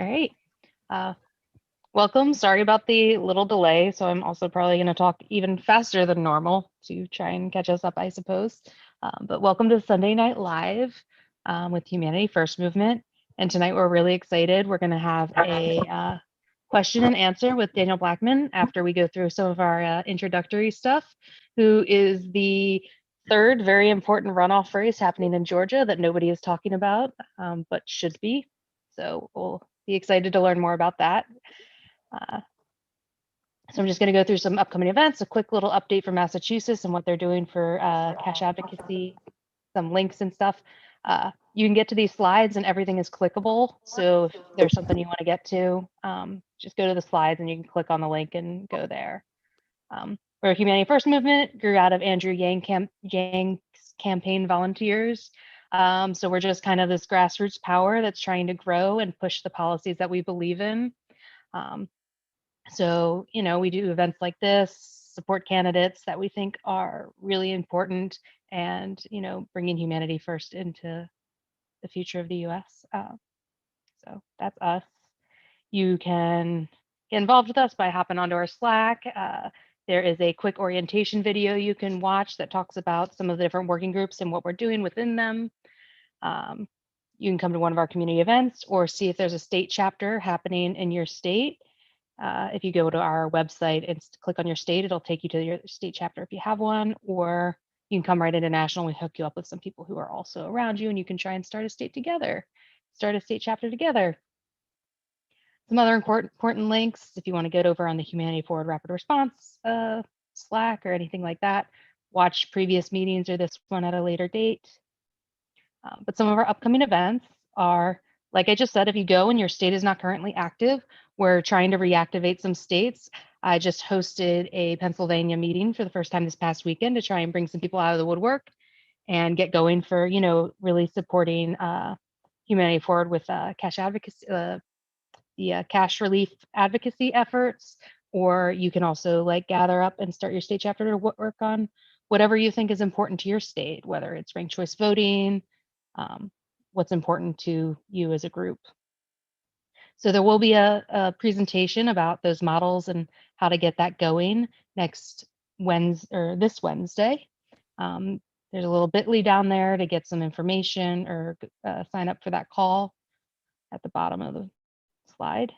All right. Uh, Welcome. Sorry about the little delay. So I'm also probably going to talk even faster than normal to try and catch us up, I suppose. But welcome to Sunday Night Live with Humanity First Movement. And tonight we're really excited. We're going to have a question and answer with Daniel Blackman after we go through some of our introductory stuff, who is the third very important runoff race happening in Georgia that nobody is talking about, but should be. So we'll be excited to learn more about that. So I'm just going to go through some upcoming events, a quick little update from Massachusetts and what they're doing for cash advocacy, some links and stuff. You can get to these slides and everything is clickable. So if there's something you want to get to, just go to the slides and you can click on the link and go there. We're a Humanity First movement, grew out of Andrew Yang's campaign volunteers. So we're just kind of this grassroots power that's trying to grow and push the policies that we believe in. So, we do events like this, support candidates that we think are really important and, bringing humanity first into the future of the US. So that's us. You can get involved with us by hopping onto our Slack. There is a quick orientation video you can watch that talks about some of the different working groups and what we're doing within them. You can come to one of our community events or see if there's a state chapter happening in your state. If you go to our website and click on your state, it'll take you to your state chapter if you have one, or you can come right into national. We hook you up with some people who are also around you and you can try and start a state together, start a state chapter together. Some other important links, if you want to get over on the Humanity Forward Rapid Response Slack or anything like that, watch previous meetings or this one at a later date. But some of our upcoming events are, like I just said, if you go and your state is not currently active, we're trying to reactivate some states. I just hosted a Pennsylvania meeting for the first time this past weekend to try and bring some people out of the woodwork and get going for, really supporting Humanity Forward with cash advocacy, the cash relief advocacy efforts. Or you can also gather up and start your state chapter to work on whatever you think is important to your state, whether it's ranked choice voting, what's important to you as a group. So there will be a presentation about those models and how to get that going next Wednesday or this Wednesday. There's a little bit.ly down there to get some information or sign up for that call at the bottom of the slide.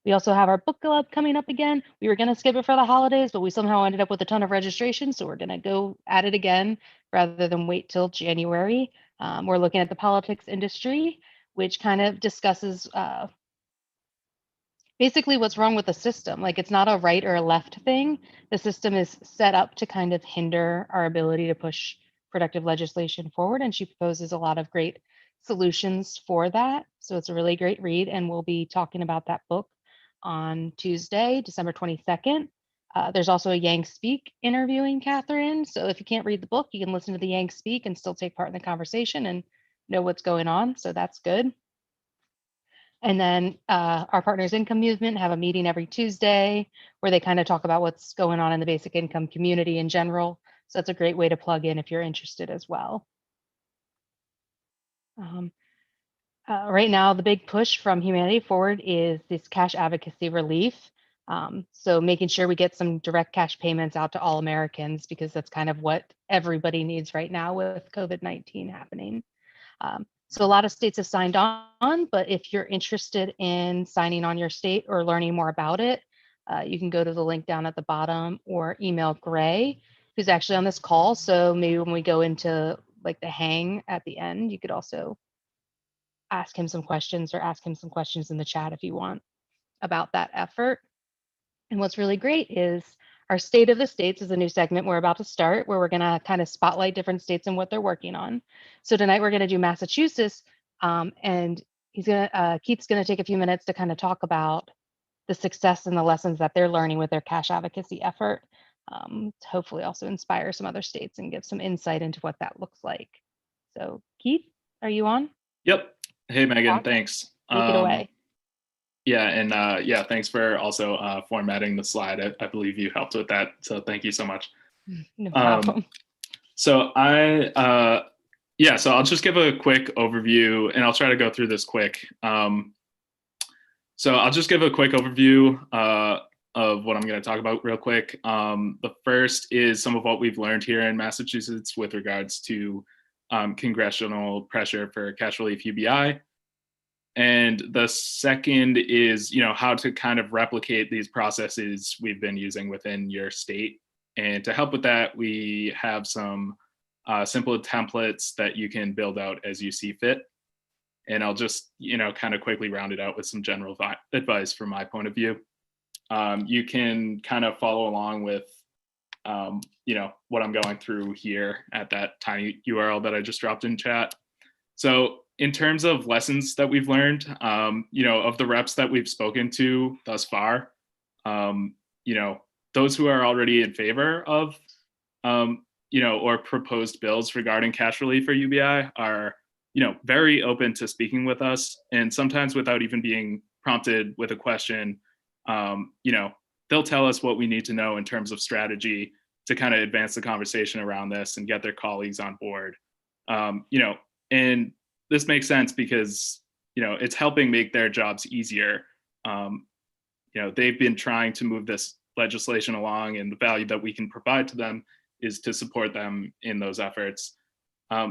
We also have our book club coming up again. We were going to skip it for the holidays, but we somehow ended up with a ton of registration. So we're going to go at it again rather than wait till January. We're looking at the politics industry, which kind of discusses basically what's wrong with the system. It's not a right or a left thing. The system is set up to kind of hinder our ability to push productive legislation forward. And she proposes a lot of great solutions for that. So it's a really great read. And we'll be talking about that book on Tuesday, December 22nd. There's also a Yang Speak interviewing Catherine. So if you can't read the book, you can listen to the Yang Speak and still take part in the conversation and know what's going on. So that's good. And then our Partners Income Movement have a meeting every Tuesday where they kind of talk about what's going on in the basic income community in general. So that's a great way to plug in if you're interested as well. Right now, the big push from Humanity Forward is this cash advocacy relief. So making sure we get some direct cash payments out to all Americans, because that's kind of what everybody needs right now with COVID-19 happening. So a lot of states have signed on, but if you're interested in signing on your state or learning more about it, you can go to the link down at the bottom or email Gray, who's actually on this call. So maybe when we go into the hang at the end, you could also ask him some questions or ask him some questions in the chat if you want about that effort. And what's really great is our State of the States is a new segment we're about to start where we're going to kind of spotlight different states and what they're working on. So tonight we're going to do Massachusetts, and Keith's going to take a few minutes to kind of talk about the success and the lessons that they're learning with their cash advocacy effort, to hopefully also inspire some other states and give some insight into what that looks like. So Keith, are you on? Yep. Hey, Megan, thanks. Take it away. Yeah, and thanks for also formatting the slide. I believe you helped with that, so thank you so much. No problem. So I'll just give a quick overview, and I'll try to go through this quick. So I'll just give a quick overview of what I'm going to talk about real quick. The first is some of what we've learned here in Massachusetts with regards to congressional pressure for cash relief UBI. And the second is, how to kind of replicate these processes we've been using within your state. And to help with that, we have some simple templates that you can build out as you see fit. And I'll just, kind of quickly round it out with some general advice from my point of view. You can kind of follow along with, what I'm going through here at that tiny URL that I just dropped in chat. So in terms of lessons that we've learned, of the reps that we've spoken to thus far, those who are already in favor of, or proposed bills regarding cash relief or UBI are, very open to speaking with us, and sometimes without even being prompted with a question, they'll tell us what we need to know in terms of strategy to kind of advance the conversation around this and get their colleagues on board. And this makes sense because, it's helping make their jobs easier. They've been trying to move this legislation along, and the value that we can provide to them is to support them in those efforts.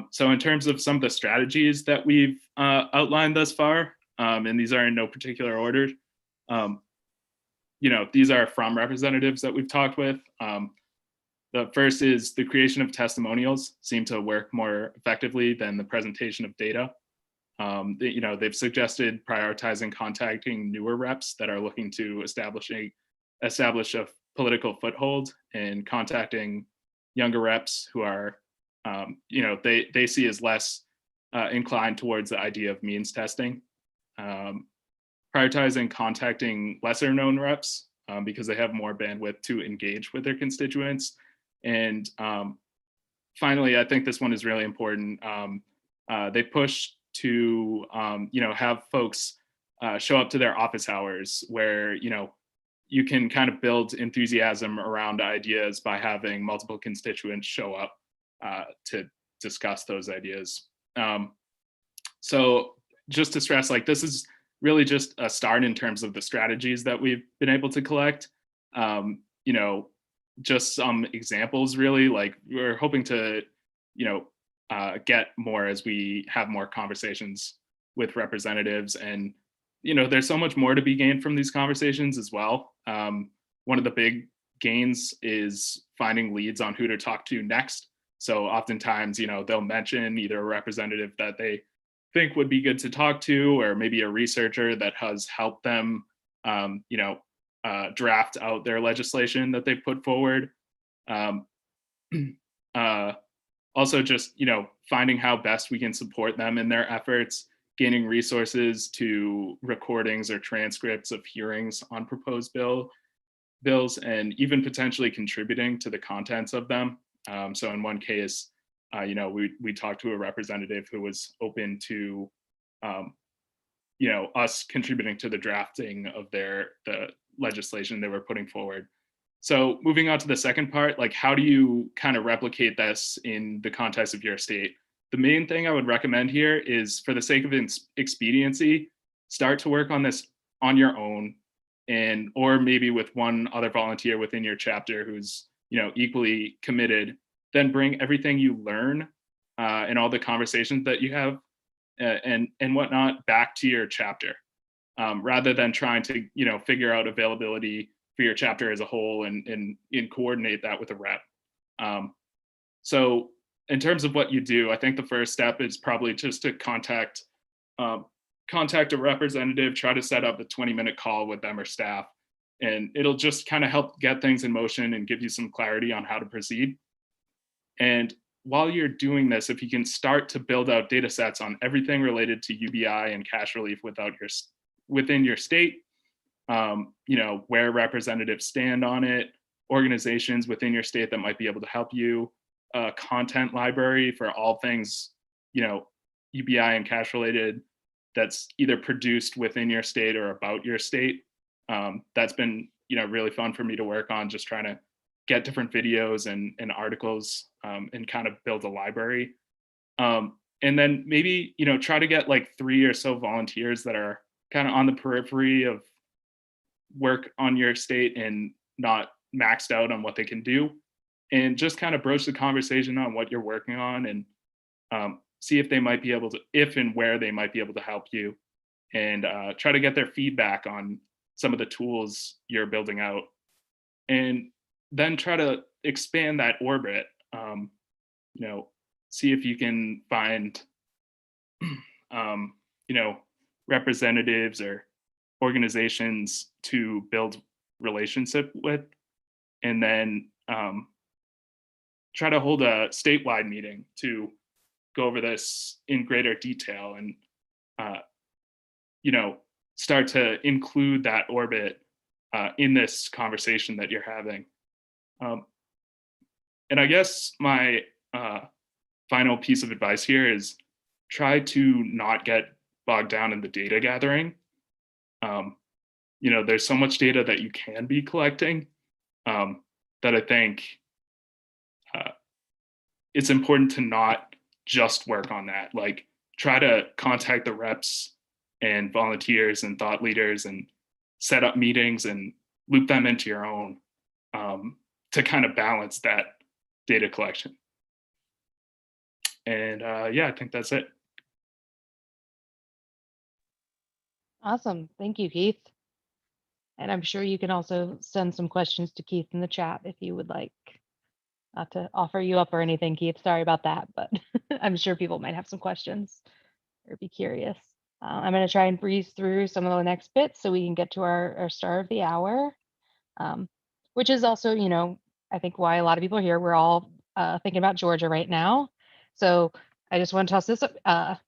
So in terms of some of the strategies that we've outlined thus far, and these are in no particular order, these are from representatives that we've talked with. The first is the creation of testimonials seem to work more effectively than the presentation of data. They've suggested prioritizing contacting newer reps that are looking to establish a political foothold, and contacting younger reps who are, they see as less inclined towards the idea of means testing. Prioritizing contacting lesser known reps because they have more bandwidth to engage with their constituents. And finally, I think this one is really important. They push to, have folks show up to their office hours where, you can kind of build enthusiasm around ideas by having multiple constituents show up to discuss those ideas. So just to stress, like, this is really just a start in terms of the strategies that we've been able to collect. Just some examples, really, like, we're hoping to, get more as we have more conversations with representatives. And, there's so much more to be gained from these conversations as well. One of the big gains is finding leads on who to talk to next. So oftentimes, they'll mention either a representative that they think would be good to talk to, or maybe a researcher that has helped them, draft out their legislation that they've put forward. Also, just, finding how best we can support them in their efforts, gaining resources to recordings or transcripts of hearings on proposed bills, and even potentially contributing to the contents of them. So in one case, we talked to a representative who was open to, us contributing to the drafting of the legislation they were putting forward. So moving on to the second part, like, how do you kind of replicate this in the context of your state? The main thing I would recommend here is, for the sake of expediency, start to work on this on your own, or maybe with one other volunteer within your chapter who's, equally committed. Then bring everything you learn and all the conversations that you have and whatnot back to your chapter, rather than trying to, figure out availability for your chapter as a whole and coordinate that with a rep. So in terms of what you do, I think the first step is probably just to contact a representative, try to set up a 20-minute call with them or staff, and it'll just kind of help get things in motion and give you some clarity on how to proceed. And while you're doing this, if you can start to build out data sets on everything related to UBI and cash relief within your state, where representatives stand on it, organizations within your state that might be able to help you, a content library for all things, UBI and cash related, that's either produced within your state or about your state. That's been, really fun for me to work on, just trying to get different videos and articles and kind of build a library. And then maybe, try to get like 3 or so volunteers that are kind of on the periphery of work on your state and not maxed out on what they can do, and just kind of broach the conversation on what you're working on, and see if they might be able to, if and where they might be able to help you, and try to get their feedback on some of the tools you're building out, and then try to expand that orbit. See if you can find um, representatives or organizations to build relationship with, and then try to hold a statewide meeting to go over this in greater detail, and start to include that orbit in this conversation that you're having. And I guess my final piece of advice here is try to not get bogged down in the data gathering. There's so much data that you can be collecting, that I think it's important to not just work on that. Like, try to contact the reps and volunteers and thought leaders and set up meetings and loop them into your own, to kind of balance that data collection. And I think that's it. Awesome. Thank you, Keith. And I'm sure you can also send some questions to Keith in the chat if you would like. Not to offer you up or anything, Keith. Sorry about that, but I'm sure people might have some questions or be curious. I'm going to try and breeze through some of the next bits so we can get to our star of the hour, which is also, I think why a lot of people are here. We're all thinking about Georgia right now. So I just want to toss this up.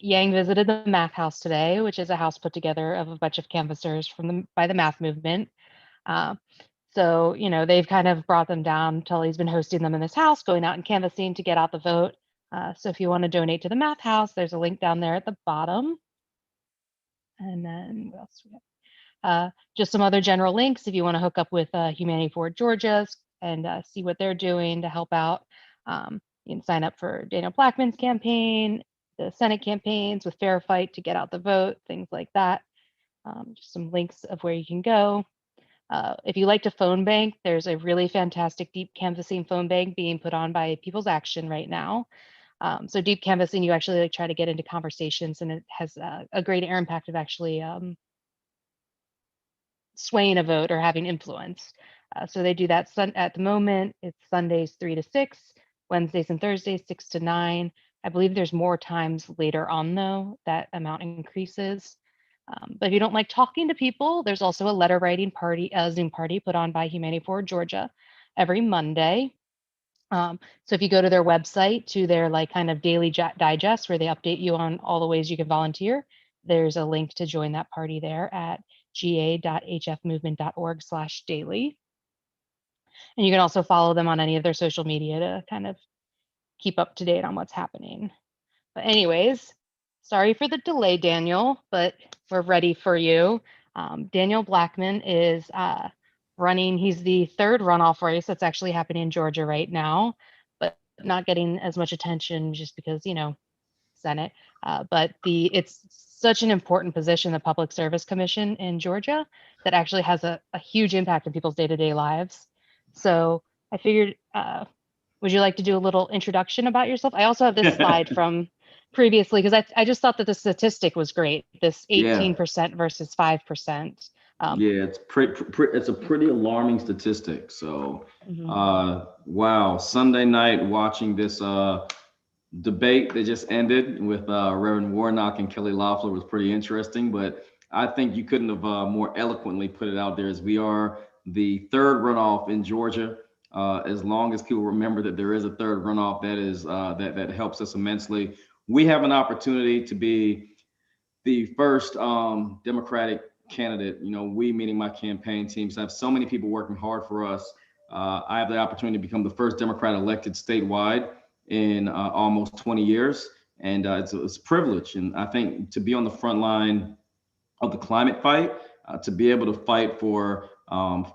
Yang visited the Math House today, which is a house put together of a bunch of canvassers by the math movement. So, they've kind of brought them down till he's been hosting them in this house, going out and canvassing to get out the vote. So if you want to donate to the Math House, there's a link down there at the bottom. And then what else do we have? Just some other general links if you want to hook up with Humanity for Georgia and see what they're doing to help out. You can sign up for Daniel Blackman's campaign, the Senate campaigns with Fair Fight to get out the vote, things like that. Just some links of where you can go. If you like to phone bank, there's a really fantastic deep canvassing phone bank being put on by People's Action right now. So deep canvassing, you actually try to get into conversations, and it has a great impact of actually swaying a vote or having influence. So they do that at the moment. It's Sundays 3 to 6, Wednesdays and Thursdays 6 to 9. I believe there's more times later on, though, that amount increases. But if you don't like talking to people, there's also a letter writing party, a Zoom party put on by Humanity for Georgia every Monday. So if you go to their website, to their kind of daily digest where they update you on all the ways you can volunteer, there's a link to join that party there at ga.hfmovement.org/daily. And you can also follow them on any of their social media to kind of keep up to date on what's happening. But anyways, sorry for the delay, Daniel, but we're ready for you. Daniel Blackman is running. He's the third runoff race that's actually happening in Georgia right now, but not getting as much attention just because, Senate. But it's such an important position, the Public Service Commission in Georgia, that actually has a huge impact on people's day-to-day lives. So I figured, would you like to do a little introduction about yourself? I also have this slide from previously, because I just thought that the statistic was great, this 18% versus 5%. It's a pretty alarming statistic. So, wow, Sunday night watching this debate that just ended with Reverend Warnock and Kelly Loeffler was pretty interesting, but I think you couldn't have more eloquently put it out there, as we are the third runoff in Georgia. As long as people remember that there is a third runoff, that is that helps us immensely. We have an opportunity to be the first Democratic candidate. We, meaning my campaign teams, have so many people working hard for us. I have the opportunity to become the first Democrat elected statewide in almost 20 years, and it's a privilege. And I think to be on the front line of the climate fight, to be able to fight for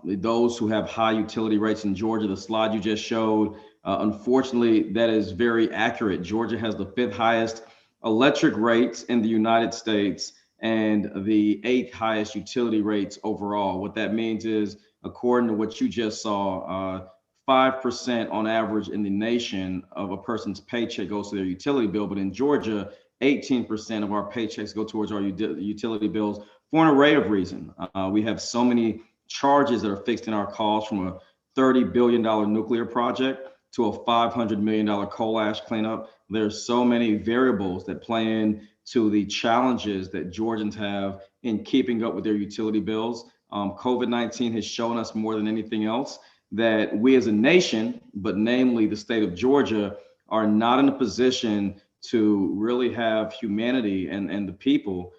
those who have high utility rates in Georgia. The slide you just showed, unfortunately, that is very accurate. Georgia has the 5th highest electric rates in the United States, and the 8th highest utility rates overall. What that means is, according to what you just saw, 5% on average in the nation of a person's paycheck goes to their utility bill. But in Georgia, 18% of our paychecks go towards our utility bills for an array of reasons. We have so many charges that are fixed in our costs, from a $30 billion nuclear project to a $500 million coal ash cleanup. There's so many variables that play in to the challenges that Georgians have in keeping up with their utility bills. COVID-19 has shown us more than anything else that we as a nation, but namely the state of Georgia, are not in a position to really have humanity and the people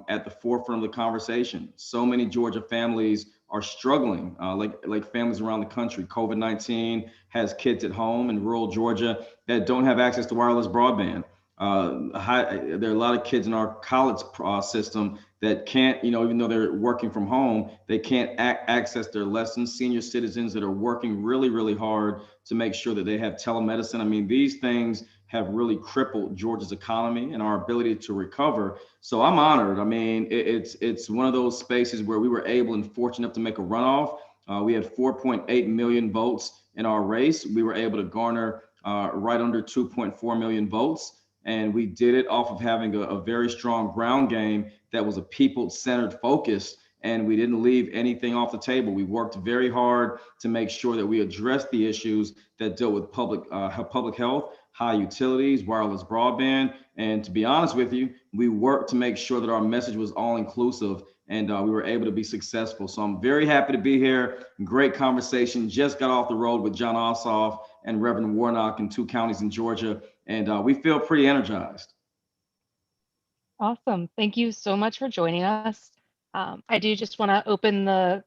at the forefront of the conversation. So many Georgia families are struggling, like families around the country. COVID-19 has kids at home in rural Georgia that don't have access to wireless broadband. There are a lot of kids in our college system that can't, even though they're working from home, they can't access their lessons. Senior citizens that are working really, really hard to make sure that they have telemedicine. I mean, these things have really crippled Georgia's economy and our ability to recover. So I'm honored. I mean, it's one of those spaces where we were able and fortunate enough to make a runoff. We had 4.8 million votes in our race. We were able to garner right under 2.4 million votes. And we did it off of having a very strong ground game that was a people-centered focus. And we didn't leave anything off the table. We worked very hard to make sure that we addressed the issues that deal with public health, high utilities, wireless broadband. And to be honest with you, we worked to make sure that our message was all inclusive, and we were able to be successful. So I'm very happy to be here. Great conversation. Just got off the road with John Ossoff and Reverend Warnock in 2 counties in Georgia, and we feel pretty energized. Awesome. Thank you so much for joining us. I do just want to open the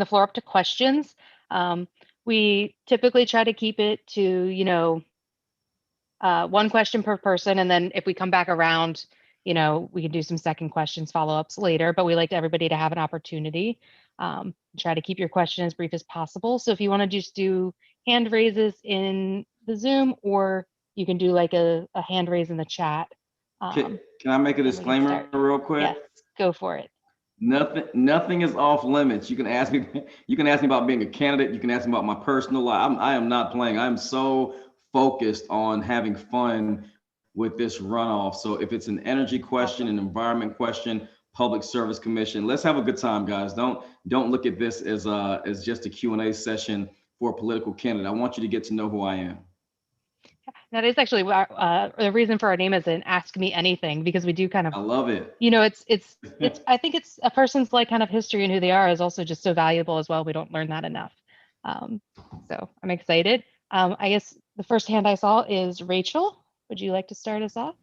floor up to questions. We typically try to keep it to, one question per person. And then if we come back around, we can do some second questions, follow-ups later, but we like everybody to have an opportunity. Try to keep your question as brief as possible. So if you want to just do hand raises in the Zoom, or you can do like a hand raise in the chat. Can I make a disclaimer real quick? Yes, go for it. Nothing is off limits. You can ask me about being a candidate. You can ask me about my personal life. I am not playing. I'm so focused on having fun with this runoff. So if it's an energy question, an environment question, public service commission, let's have a good time, guys. Don't look at this as just a Q&A session for a political candidate. I want you to get to know who I am. That is actually the reason for our name is an Ask Me Anything, because we do kind of, I love it. It's I think it's a person's like kind of history and who they are is also just so valuable as well. We don't learn that enough. So I'm excited. I guess the first hand I saw is Rachel. Would you like to start us off?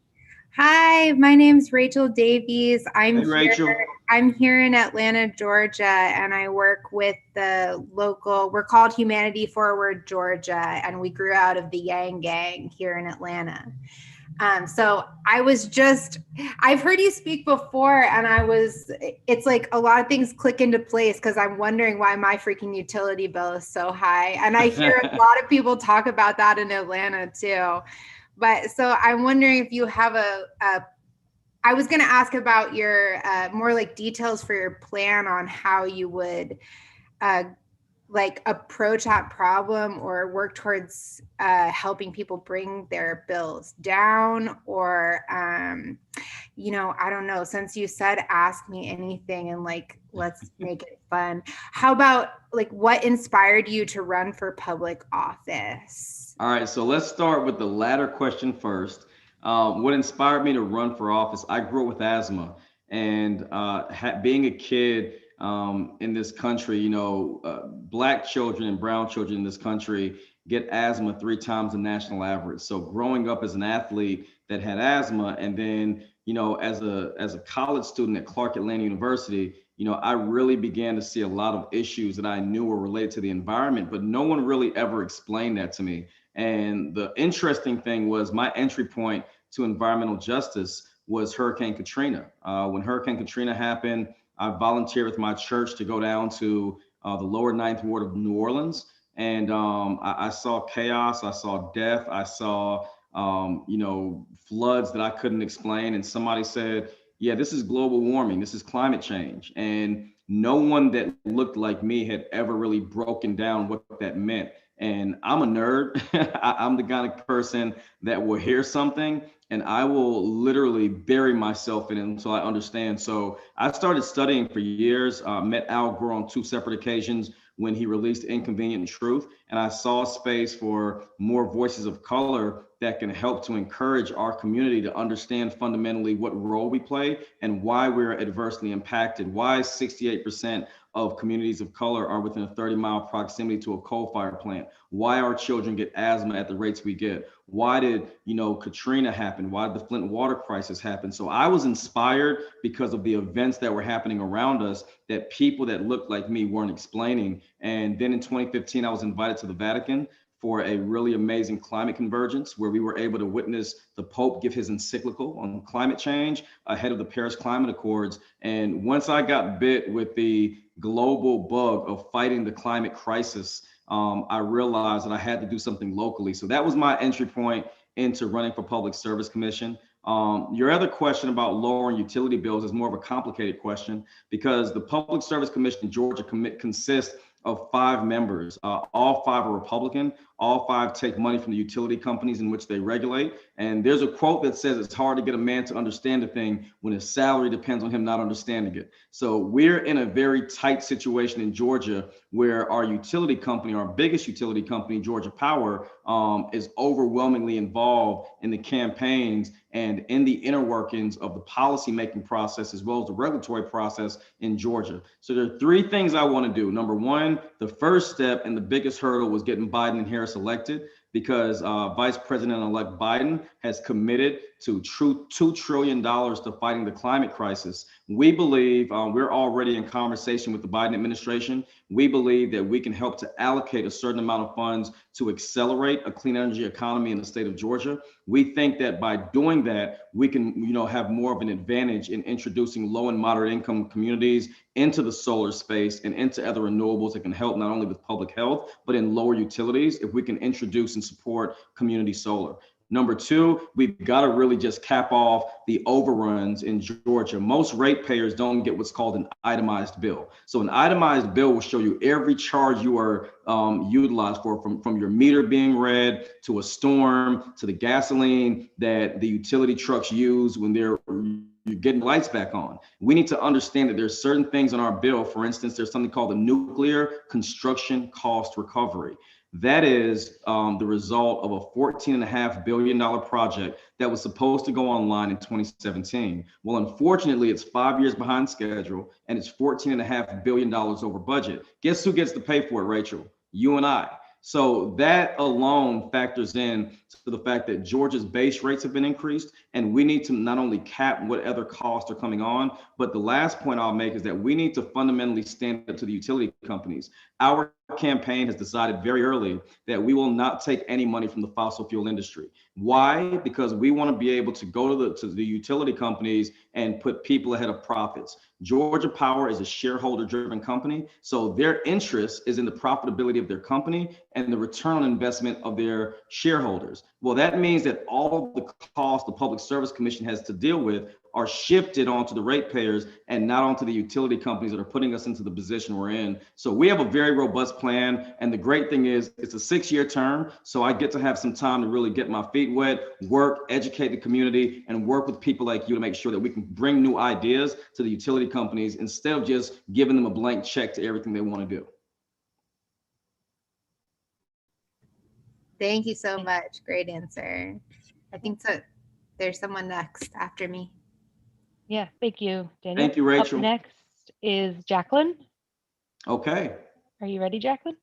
Hi, my name's Rachel Davies. Rachel. I'm here in Atlanta, Georgia, and I work with the local, we're called Humanity Forward Georgia, and we grew out of the Yang Gang here in Atlanta. So I've heard you speak before, and it's like a lot of things click into place, because I'm wondering why my freaking utility bill is so high. And I hear a lot of people talk about that in Atlanta too. But so I'm wondering if you have I was going to ask about your more like details for your plan on how you would like approach that problem or work towards helping people bring their bills down, or I don't know, since you said ask me anything and like let's make it fun. How about like what inspired you to run for public office? All right, so let's start with the latter question first. What inspired me to run for office? I grew up with asthma, and being a kid in this country, Black children and brown children in this country get asthma 3 times the national average. So growing up as an athlete that had asthma, and then as a college student at Clark Atlanta University, I really began to see a lot of issues that I knew were related to the environment, but no one really ever explained that to me. And the interesting thing was my entry point to environmental justice was Hurricane Katrina. When Hurricane Katrina happened, I volunteered with my church to go down to the lower 9th Ward of New Orleans. And I saw chaos, I saw death, I saw, floods that I couldn't explain. And somebody said, yeah, this is global warming, this is climate change. And no one that looked like me had ever really broken down what that meant. And I'm a nerd. I'm the kind of person that will hear something and I will literally bury myself in it until I understand. So I started studying for years, met Al Gore on 2 separate occasions when he released Inconvenient Truth. And I saw space for more voices of color that can help to encourage our community to understand fundamentally what role we play and why we're adversely impacted, why 68% of communities of color are within a 30-mile proximity to a coal-fired plant, why our children get asthma at the rates we get, why did Katrina happen, why did the Flint water crisis happen. So I was inspired because of the events that were happening around us that people that looked like me weren't explaining. And then in 2015 I was invited to the Vatican for a really amazing climate convergence where we were able to witness the Pope give his encyclical on climate change ahead of the Paris Climate Accords. And once I got bit with the global bug of fighting the climate crisis, I realized that I had to do something locally. So that was my entry point into running for Public Service Commission. Your other question about lowering utility bills is more of a complicated question because the Public Service Commission in Georgia consists of 5 members. All 5 are Republican. All 5 take money from the utility companies in which they regulate. And there's a quote that says it's hard to get a man to understand a thing when his salary depends on him not understanding it. So we're in a very tight situation in Georgia where our utility company, our biggest utility company, Georgia Power, is overwhelmingly involved in the campaigns and in the inner workings of the policymaking process as well as the regulatory process in Georgia. So there are 3 things I want to do. Number 1, the first step and the biggest hurdle was getting Biden and Harris elected because Vice President-elect Biden has committed to $2 trillion to fighting the climate crisis. We believe we're already in conversation with the Biden administration. We believe that we can help to allocate a certain amount of funds to accelerate a clean energy economy in the state of Georgia. We think that by doing that, we can, have more of an advantage in introducing low and moderate income communities into the solar space and into other renewables that can help not only with public health, but in lower utilities if we can introduce and support community solar. Number 2, we've got to really just cap off the overruns in Georgia. Most ratepayers don't get what's called an itemized bill. So an itemized bill will show you every charge you are utilized for, from your meter being read to a storm to the gasoline that the utility trucks use when you're getting lights back on. We need to understand that there's certain things on our bill. For instance, there's something called the nuclear construction cost recovery. That is the result of a $14.5 billion project that was supposed to go online in 2017. Well, unfortunately, it's 5 years behind schedule and it's $14.5 billion over budget. Guess who gets to pay for it, Rachel? You and I. So that alone factors in to the fact that Georgia's base rates have been increased, and we need to not only cap what other costs are coming on, but the last point I'll make is that we need to fundamentally stand up to the utility companies. Our campaign has decided very early that we will not take any money from the fossil fuel industry. Why? Because we want to be able to go to the utility companies and put people ahead of profits. Georgia Power is a shareholder-driven company, so their interest is in the profitability of their company and the return on investment of their shareholders. Well, that means that all of the costs the Public Service Commission has to deal with are shifted onto the ratepayers and not onto the utility companies that are putting us into the position we're in. So we have a very robust plan. And the great thing is it's a 6-year term. So I get to have some time to really get my feet wet, work, educate the community, and work with people like you to make sure that we can bring new ideas to the utility companies instead of just giving them a blank check to everything they want to do. Thank you so much. Great answer. I think so. There's someone next after me. Yeah, thank you, Daniel. Thank you, Rachel. Up next is Jacqueline. Okay. Are you ready, Jacqueline?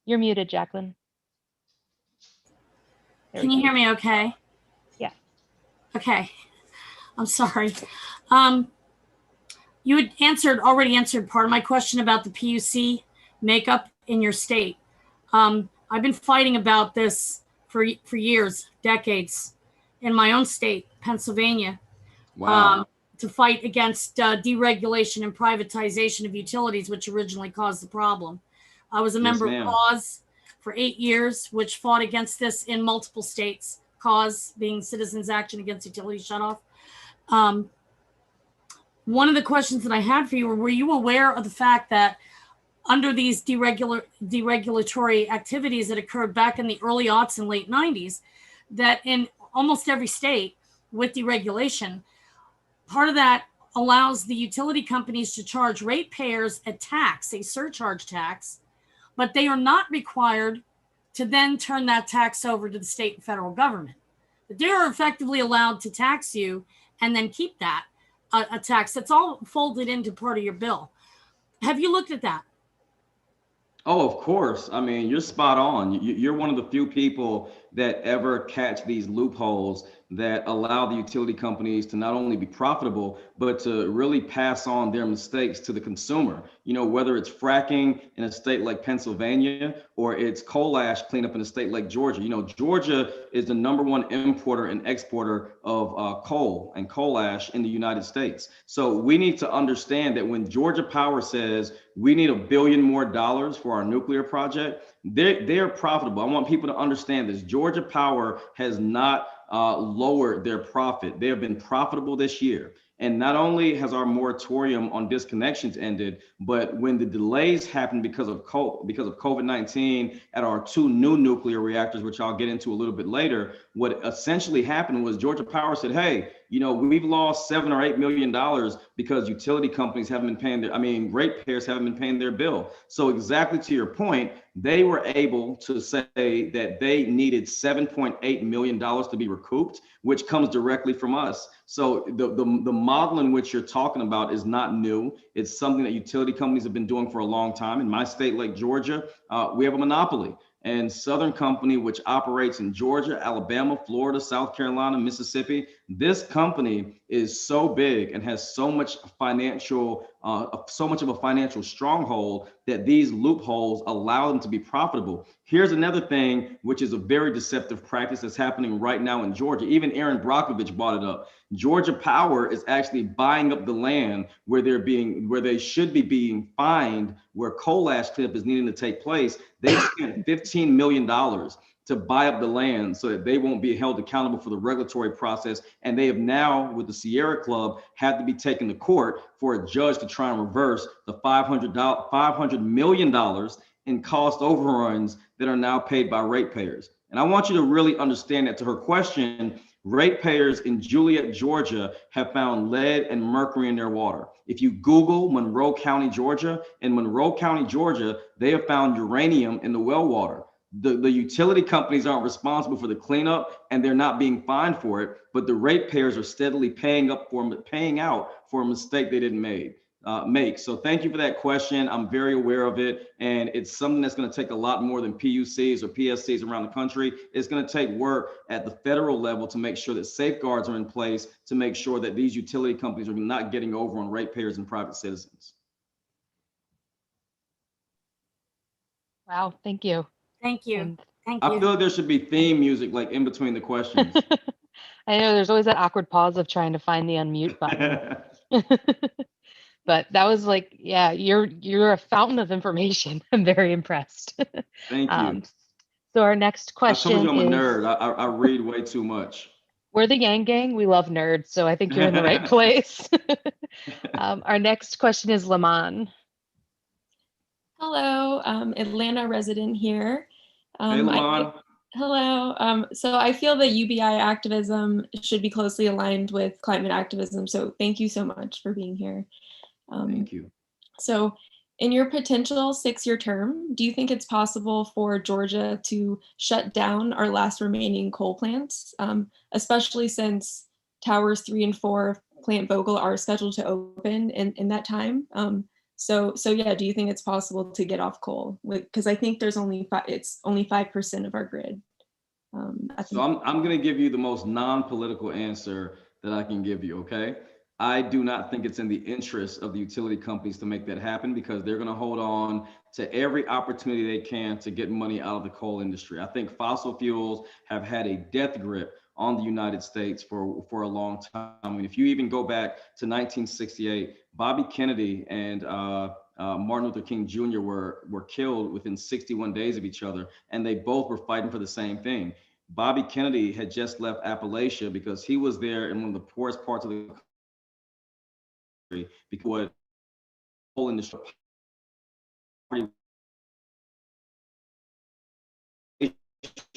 You're muted, Jacqueline. Can you hear me okay? Yeah. Okay. I'm sorry. You had already answered part of my question about the PUC makeup in your state. I've been fighting about this for years, decades, in my own state, Pennsylvania. Wow. To fight against deregulation and privatization of utilities, which originally caused the problem. I was a member of CAUSE for 8 years, which fought against this in multiple states, cause being Citizens Action Against Utility Shutoff. One of the questions that I had for you were you aware of the fact that under these deregulatory activities that occurred back in the early aughts and late 90s, that in almost every state with deregulation, part of that allows the utility companies to charge ratepayers a tax, a surcharge tax, but they are not required to then turn that tax over to the state and federal government. They are effectively allowed to tax you and then keep that a tax that's all folded into part of your bill. Have you looked at that? Oh, of course. I mean, you're spot on. You're one of the few people that ever catch these loopholes that allow the utility companies to not only be profitable, but to really pass on their mistakes to the consumer. You know, whether it's fracking in a state like Pennsylvania or it's coal ash cleanup in a state like Georgia. You know, Georgia is the #1 importer and exporter of coal and coal ash in the United States. So we need to understand that when Georgia Power says we need $1 billion more for our nuclear project, they're profitable. I want people to understand this. Georgia Power has not lowered their profit. They have been profitable this year. And not only has our moratorium on disconnections ended, but when the delays happened because of COVID-19 at our 2 new nuclear reactors, which I'll get into a little bit later, what essentially happened was Georgia Power said, hey, you know, we've lost $7 or $8 million because utility companies haven't been paying ratepayers haven't been paying their bill. So exactly to your point, they were able to say that they needed $7.8 million to be recouped, which comes directly from us. So the model in which you're talking about is not new. It's something that utility companies have been doing for a long time. In my state, like Georgia, we have a monopoly. And Southern Company, which operates in Georgia, Alabama, Florida, South Carolina, Mississippi, this company is so big and has so much of a financial stronghold that these loopholes allow them to be profitable. Here's another thing, which is a very deceptive practice that's happening right now in Georgia. Even Aaron Brockovich brought it up. Georgia Power is actually buying up the land where they should be being fined, where coal ash cleanup is needing to take place. They spent $15 million to buy up the land so that they won't be held accountable for the regulatory process. And they have now, with the Sierra Club, had to be taken to court for a judge to try and reverse the $500 million in cost overruns that are now paid by ratepayers. And I want you to really understand that. To her question, ratepayers in Juliet, Georgia have found lead and mercury in their water. If you Google Monroe County, Georgia, in Monroe County, Georgia, they have found uranium in the well water. The utility companies aren't responsible for the cleanup and they're not being fined for it, but the ratepayers are steadily paying out for a mistake they didn't make. So thank you for that question. I'm very aware of it. And it's something that's going to take a lot more than PUCs or PSCs around the country. It's going to take work at the federal level to make sure that safeguards are in place to make sure that these utility companies are not getting over on ratepayers and private citizens. Wow, thank you. Thank you. And Thank I you. feel like there should be theme music like in between the questions. I know there's always that awkward pause of trying to find the unmute button. But that was like, yeah, you're a fountain of information. I'm very impressed. Thank you. So our next I question told you I'm a is, nerd. I read way too much. we're the Yang Gang. We love nerds, so I think you're in the right place. Our next question is Laman. Hello, Atlanta resident here. Hey, Lamon. Hello. So I feel that UBI activism should be closely aligned with climate activism. So thank you so much for being here. Thank you. So in your potential 6-year term, do you think it's possible for Georgia to shut down our last remaining coal plants, especially since towers 3 and 4 Plant Vogtle are scheduled to open in that time? So yeah, do you think it's possible to get off coal? Because I think it's only 5% of our grid. So I'm going to give you the most non-political answer that I can give you, okay? I do not think it's in the interest of the utility companies to make that happen because they're going to hold on to every opportunity they can to get money out of the coal industry. I think fossil fuels have had a death grip on the United States for a long time. I mean, if you even go back to 1968, Bobby Kennedy and Martin Luther King Jr. were killed within 61 days of each other, and they both were fighting for the same thing. Bobby Kennedy had just left Appalachia because he was there in one of the poorest parts of the country because what coal industry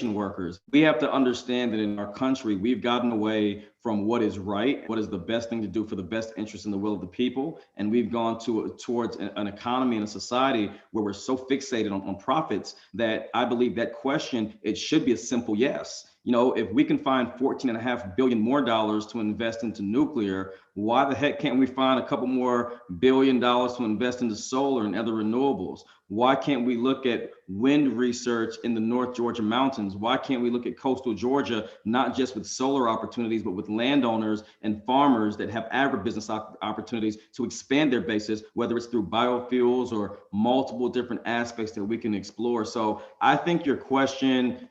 workers. We have to understand that in our country, we've gotten away from what is right, what is the best thing to do for the best interest in the will of the people. And we've gone towards an economy and a society where we're so fixated on profits that I believe that question, it should be a simple yes. You know, if we can find $14.5 billion more to invest into nuclear, why the heck can't we find a couple more $1 billion to invest into solar and other renewables? Why can't we look at wind research in the North Georgia mountains? Why can't we look at coastal Georgia, not just with solar opportunities, but with landowners and farmers that have agribusiness opportunities to expand their bases, whether it's through biofuels or multiple different aspects that we can explore. So I think your question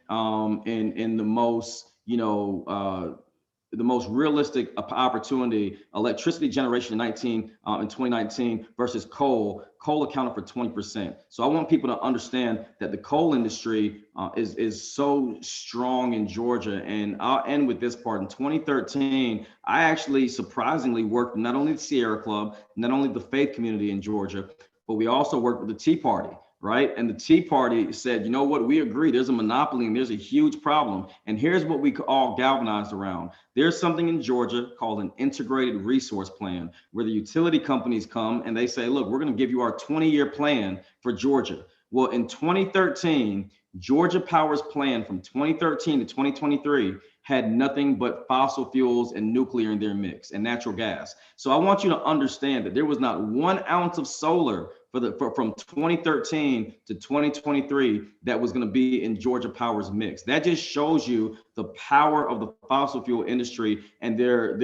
in the most, the most realistic opportunity, electricity generation in 2019 versus coal accounted for 20%. So I want people to understand that the coal industry is so strong in Georgia. And I'll end with this part. In 2013, I actually surprisingly worked not only the Sierra Club, not only the faith community in Georgia, but we also worked with the Tea Party. Right. And the Tea Party said, you know what, we agree, there's a monopoly and there's a huge problem. And here's what we all galvanized around. There's something in Georgia called an integrated resource plan, where the utility companies come and they say, look, we're going to give you our 20-year plan for Georgia. Well, in 2013, Georgia Power's plan from 2013 to 2023 had nothing but fossil fuels and nuclear in their mix and natural gas. So I want you to understand that there was not 1 ounce of solar from 2013 to 2023 that was going to be in Georgia Power's mix. That just shows you the power of the fossil fuel industry and their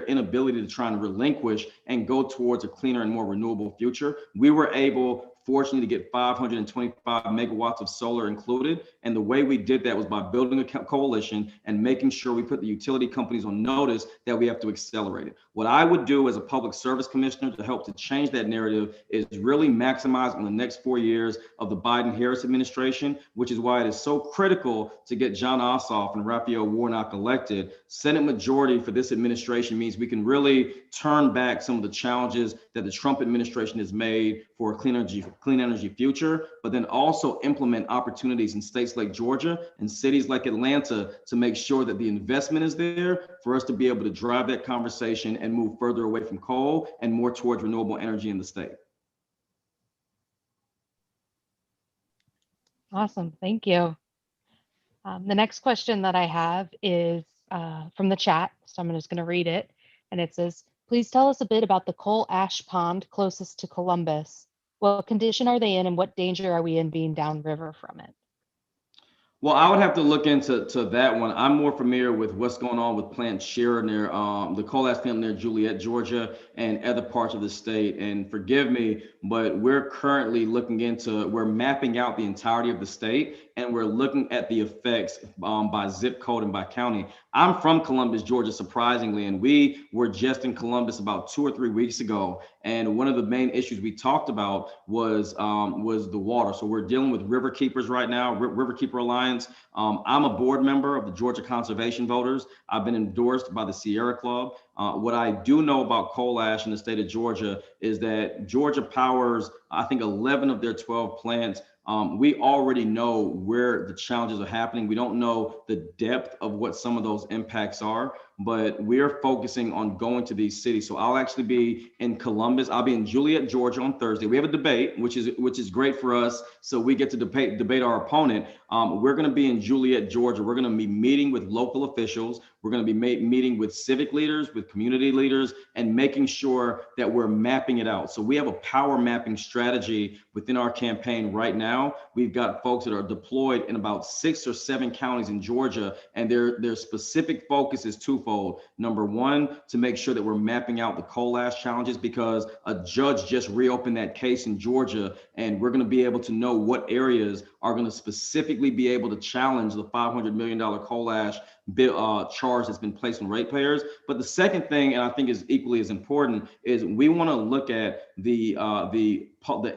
inability to try and relinquish and go towards a cleaner and more renewable future. We were able, fortunately, to get 525 megawatts of solar included. And the way we did that was by building a coalition and making sure we put the utility companies on notice that we have to accelerate it. What I would do as a public service commissioner to help to change that narrative is really maximize on the next 4 years of the Biden-Harris administration, which is why it is so critical to get John Ossoff and Raphael Warnock elected. Senate majority for this administration means we can really turn back some of the challenges that the Trump administration has made for a clean energy future, but then also implement opportunities in states like Georgia and cities like Atlanta to make sure that the investment is there for us to be able to drive that conversation and move further away from coal and more towards renewable energy in the state. Awesome, thank you. The next question that I have is from the chat, so I'm just going to read it. And it says, please tell us a bit about the coal ash pond closest to Columbus. What condition are they in and what danger are we in being downriver from it? Well, I would have to look into that one. I'm more familiar with what's going on with Plant Shear near the coal ash plant near Juliet, Georgia, and other parts of the state. And forgive me, but we're currently we're mapping out the entirety of the state, and we're looking at the effects by zip code and by county. I'm from Columbus, Georgia, surprisingly, and we were just in Columbus about 2 or 3 weeks ago. And one of the main issues we talked about was the water. So we're dealing with river keepers right now, Riverkeeper Alliance. I'm a board member of the Georgia Conservation Voters. I've been endorsed by the Sierra Club. What I do know about coal ash in the state of Georgia is that Georgia Power's, I think 11 of their 12 plants, we already know where the challenges are happening. We don't know the depth of what some of those impacts are, but we're focusing on going to these cities. So I'll actually be in Columbus. I'll be in Juliet, Georgia on Thursday. We have a debate, which is great for us. So we get to debate our opponent. We're going to be in Juliet, Georgia. We're going to be meeting with local officials. We're going to be meeting with civic leaders, with community leaders, and making sure that we're mapping it out. So we have a power mapping strategy within our campaign right now. We've got folks that are deployed in about 6 or 7 counties in Georgia, and their specific focus is twofold. Number one, to make sure that we're mapping out the coal ash challenges, because a judge just reopened that case in Georgia, and we're going to be able to know what areas are going to specifically be able to challenge the $500 million coal ash charge that's been placed on ratepayers. But the second thing, and I think is equally as important, is we want to look at the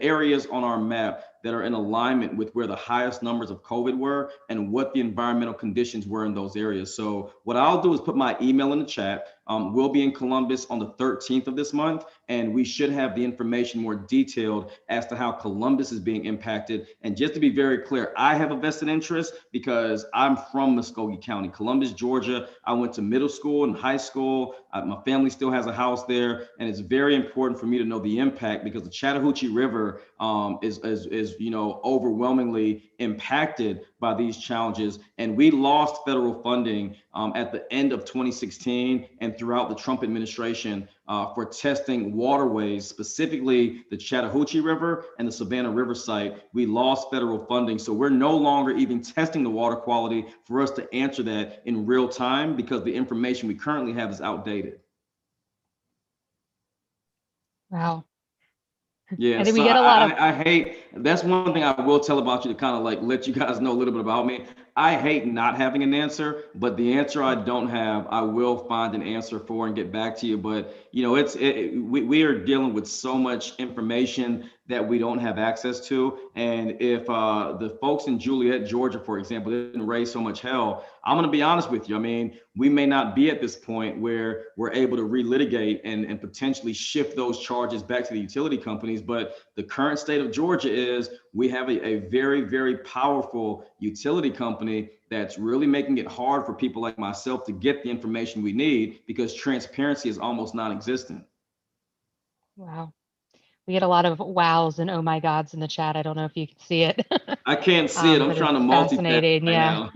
areas on our map that are in alignment with where the highest numbers of COVID were and what the environmental conditions were in those areas. So what I'll do is put my email in the chat. We'll be in Columbus on the 13th of this month, and we should have the information more detailed as to how Columbus is being impacted. And just to be very clear, I have a vested interest because I'm from Muskogee County, Columbus, Georgia. I went to middle school and high school. My family still has a house there, and it's very important for me to know the impact because the Chattahoochee River is overwhelmingly impacted by these challenges. And we lost federal funding at the end of 2016 and throughout the Trump administration for testing waterways, specifically the Chattahoochee River and the Savannah River site. We lost federal funding. So we're no longer even testing the water quality for us to answer that in real time because the information we currently have is outdated. Wow. Yeah, I think so we get a lot of. I hate, that's one thing I will tell about you to kind of like let you guys know a little bit about me. I hate not having an answer, but the answer I don't have, I will find an answer for and get back to you. But we are dealing with so much information that we don't have access to. And if the folks in Juliet, Georgia, for example, didn't raise so much hell, I'm going to be honest with you. I mean, we may not be at this point where we're able to relitigate and potentially shift those charges back to the utility companies. But the current state of Georgia is we have a very, very powerful utility company that's really making it hard for people like myself to get the information we need because transparency is almost non-existent. Wow. We get a lot of wows and oh my gods in the chat. I don't know if you can see it. I can't see it. I'm but trying to it's multitask fascinating, right yeah.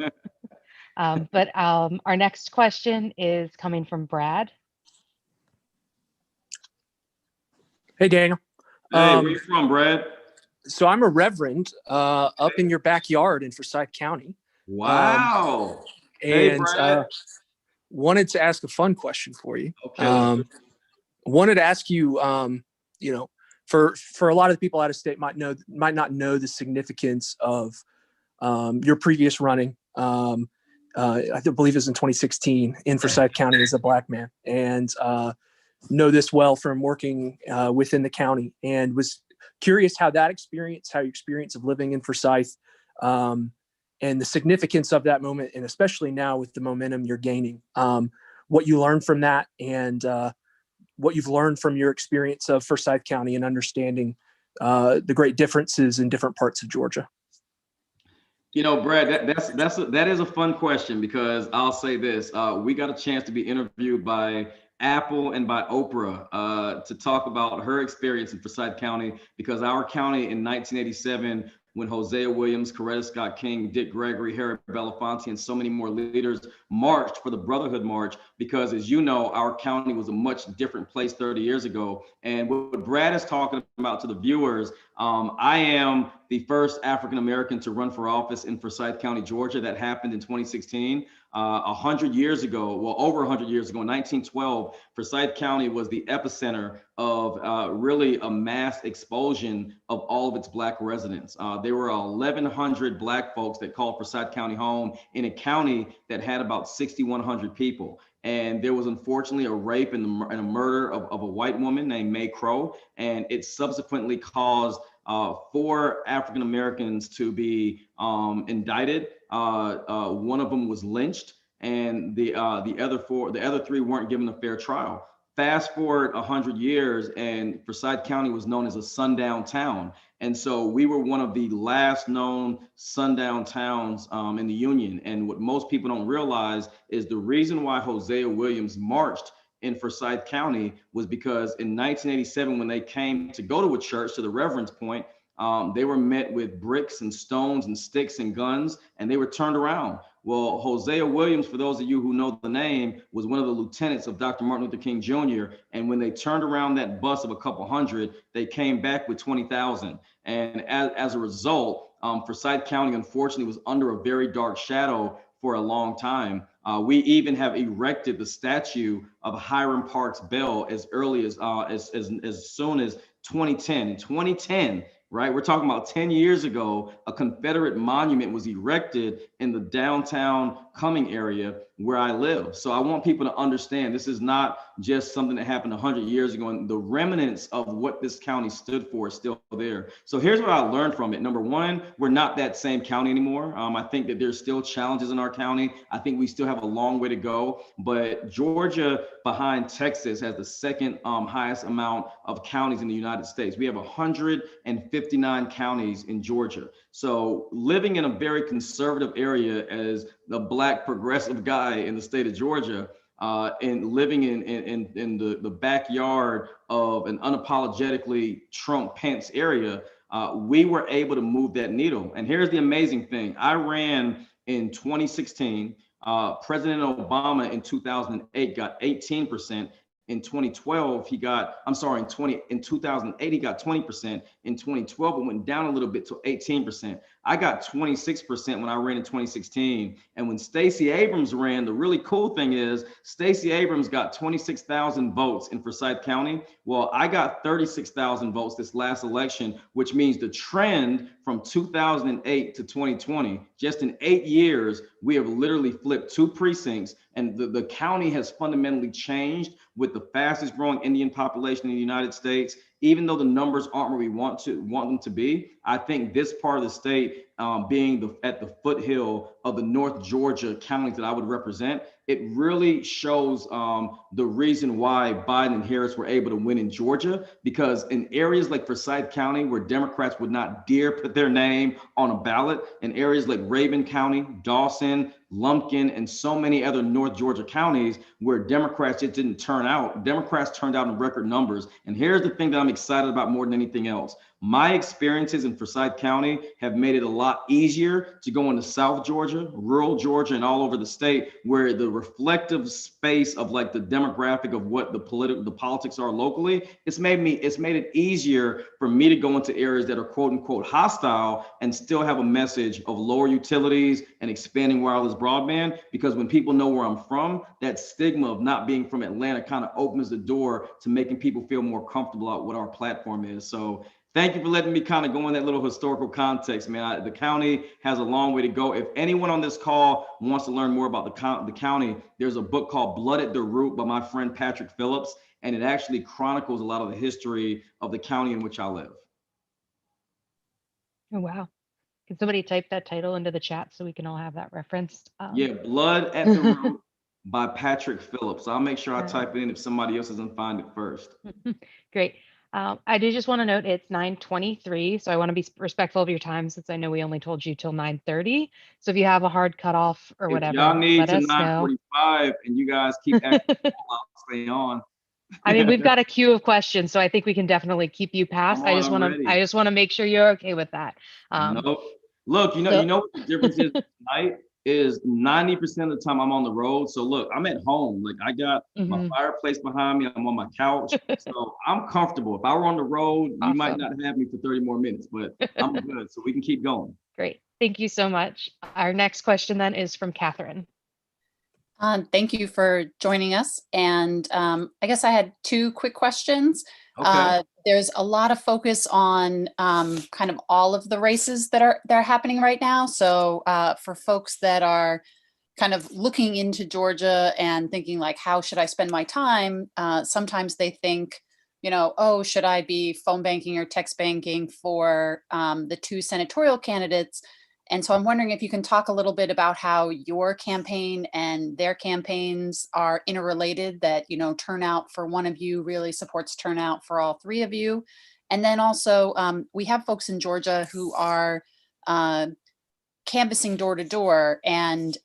now. But our next question is coming from Brad. Hey, Daniel. Hey, where you from, Brad? So I'm a reverend up in your backyard in Forsyth County. Wow. And Brad. Wanted to ask a fun question for you. Okay. Wanted to ask you, for a lot of the people out of state might not know the significance of your previous running. I believe it was in 2016 in Forsyth County as a Blackman, and know this well from working within the county, and was curious how your experience of living in Forsyth, and the significance of that moment, and especially now with the momentum you're gaining, what you learned from that, and what you've learned from your experience of Forsyth County and understanding the great differences in different parts of Georgia. Brad, that is a fun question because I'll say this: we got a chance to be interviewed by Apple and by Oprah to talk about her experience in Forsyth County, because our county in 1987, when Hosea Williams, Coretta Scott King, Dick Gregory, Harry Belafonte, and so many more leaders marched for the Brotherhood March, because as you know, our county was a much different place 30 years ago. And what Brad is talking about to the viewers, I am the first African-American to run for office in Forsyth County, Georgia. That happened in 2016. 100 years ago, over 100 years ago, in 1912, Forsyth County was the epicenter of really a mass expulsion of all of its Black residents. There were 1,100 Black folks that called Forsyth County home in a county that had about 6,100 people. And there was unfortunately a rape and a murder of a white woman named May Crow, and it subsequently caused 4 African Americans to be indicted. One of them was lynched, and the other 3 weren't given a fair trial. Fast forward 100 years, and Forsyth County was known as a sundown town. And so we were one of the last known sundown towns in the Union. And what most people don't realize is the reason why Hosea Williams marched in Forsyth County was because in 1987, when they came to go to a church, to the Reverend's point, they were met with bricks and stones and sticks and guns, and they were turned around. Well, Hosea Williams, for those of you who know the name, was one of the lieutenants of Dr. Martin Luther King Jr. And when they turned around that bus of a couple hundred, they came back with 20,000. And as a result, Forsyth County, unfortunately, was under a very dark shadow for a long time. We even have erected the statue of Hiram Parks Bell as early as soon as 2010. In 2010, right, we're talking about 10 years ago, a Confederate monument was erected in the downtown Cumming area where I live. So I want people to understand this is not just something that happened 100 years ago, and the remnants of what this county stood for is still there. So here's what I learned from it. Number one, we're not that same county anymore. I think that there's still challenges in our county. I think we still have a long way to go, but Georgia behind Texas has the second highest amount of counties in the United States. We have 159 counties in Georgia. So living in a very conservative area as the Black progressive guy in the state of Georgia, and living in the backyard of an unapologetically Trump-Pence area, we were able to move that needle. And here's the amazing thing. I ran in 2016. President Obama in 2008 got 18%. In 2012, in 2008, he got 20%. In 2012, it went down a little bit to 18%. I got 26% when I ran in 2016. And when Stacey Abrams ran, the really cool thing is Stacey Abrams got 26,000 votes in Forsyth County. Well, I got 36,000 votes this last election, which means the trend from 2008 to 2020, just in 8 years, we have literally flipped 2 precincts, and the county has fundamentally changed with the fastest growing Indian population in the United States. Even though the numbers aren't where we want them to be, I think this part of the state, being at the foothill of the North Georgia counties that I would represent, it really shows the reason why Biden and Harris were able to win in Georgia, because in areas like Forsyth County, where Democrats would not dare put their name on a ballot, in areas like Raven County, Dawson, Lumpkin, and so many other North Georgia counties where Democrats just didn't turn out, Democrats turned out in record numbers. And here's the thing that I'm excited about more than anything else. My experiences in Forsyth County have made it a lot easier to go into South Georgia, rural Georgia, and all over the state, where the reflective space of like the demographic of what the politics are locally, it's made it easier for me to go into areas that are quote unquote hostile and still have a message of lower utilities and expanding wireless broadband. Because when people know where I'm from, that stigma of not being from Atlanta kind of opens the door to making people feel more comfortable about what our platform is. So thank you for letting me kind of go in that little historical context, man. The county has a long way to go. If anyone on this call wants to learn more about the county, there's a book called Blood at the Root by my friend Patrick Phillips, and it actually chronicles a lot of the history of the county in which I live. Oh, wow. Can somebody type that title into the chat so we can all have that referenced? Yeah, Blood at the Root by Patrick Phillips. I'll make sure I type it in if somebody else doesn't find it first. Great. I do just want to note it's 9:23, so I want to be respectful of your time since I know we only told you till 9:30. So if you have a hard cutoff or whatever, if y'all need let to us know. 9:45 and you guys keep acting, I'll stay on. I mean, we've got a queue of questions, so I think we can definitely keep you past. I just want to make sure you're okay with that. Nope. Look, you know what the difference is tonight is 90% of the time I'm on the road. So look, I'm at home. Like I got my fireplace behind me. I'm on my couch. So I'm comfortable. If I were on the road, you might not have me for 30 more minutes, but I'm good. So we can keep going. Great. Thank you so much. Our next question then is from Catherine. Thank you for joining us. And I guess I had 2 quick questions. Okay. There's a lot of focus on kind of all of the races that are happening right now. So for folks that are kind of looking into Georgia and thinking like, how should I spend my time? Sometimes they think, oh, should I be phone banking or text banking for the 2 senatorial candidates? And so I'm wondering if you can talk a little bit about how your campaign and their campaigns are interrelated, that, turnout for one of you really supports turnout for all 3 of you. And then also we have folks in Georgia who are canvassing door to door, and,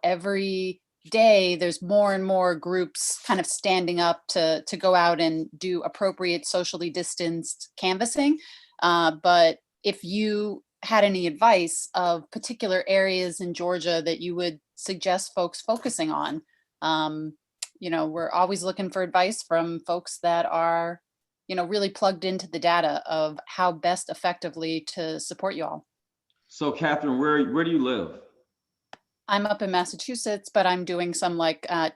every day there's more and more groups kind of standing up to go out and do appropriate socially distanced canvassing. But if you had any advice of particular areas in Georgia that you would suggest folks focusing on, we're always looking for advice from folks that are, really plugged into the data of how best effectively to support you all. So Catherine, where do you live? I'm up in Massachusetts, but I'm doing some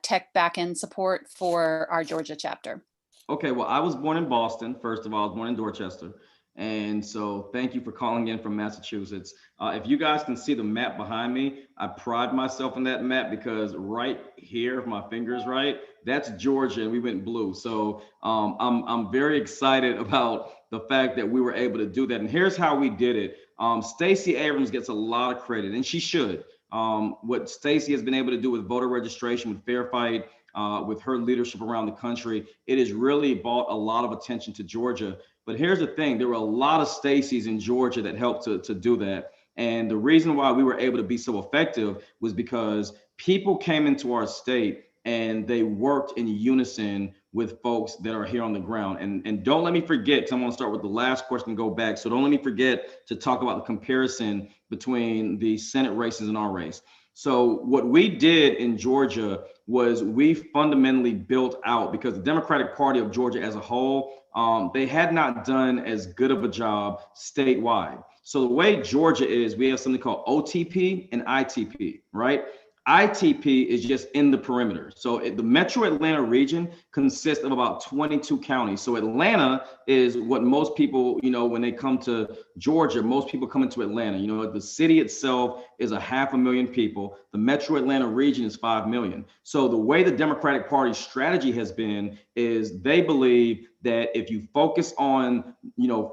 tech backend support for our Georgia chapter. Okay, well, I was born in Boston. First of all, I was born in Dorchester. And so thank you for calling in from Massachusetts. If you guys can see the map behind me, I pride myself in that map because right here, if my finger's right, that's Georgia, and we went blue. So I'm very excited about the fact that we were able to do that. And here's how we did it. Stacey Abrams gets a lot of credit, and she should. What Stacey has been able to do with voter registration, with Fair Fight, with her leadership around the country, it has really brought a lot of attention to Georgia. But here's the thing, there were a lot of Stacey's in Georgia that helped to do that. And the reason why we were able to be so effective was because people came into our state and they worked in unison with folks that are here on the ground. And don't let me forget, because I'm going to start with the last question and go back. So don't let me forget to talk about the comparison between the Senate races and our race. So what we did in Georgia was we fundamentally built out, because the Democratic Party of Georgia as a whole, they had not done as good of a job statewide. So the way Georgia is, we have something called OTP and ITP, right? ITP is just in the perimeter. So the metro Atlanta region consists of about 22 counties. So Atlanta is what most people, when they come to Georgia, most people come into Atlanta. The city itself is 500,000 people. The metro Atlanta region is 5 million. So the way the Democratic Party strategy has been is they believe that if you focus on,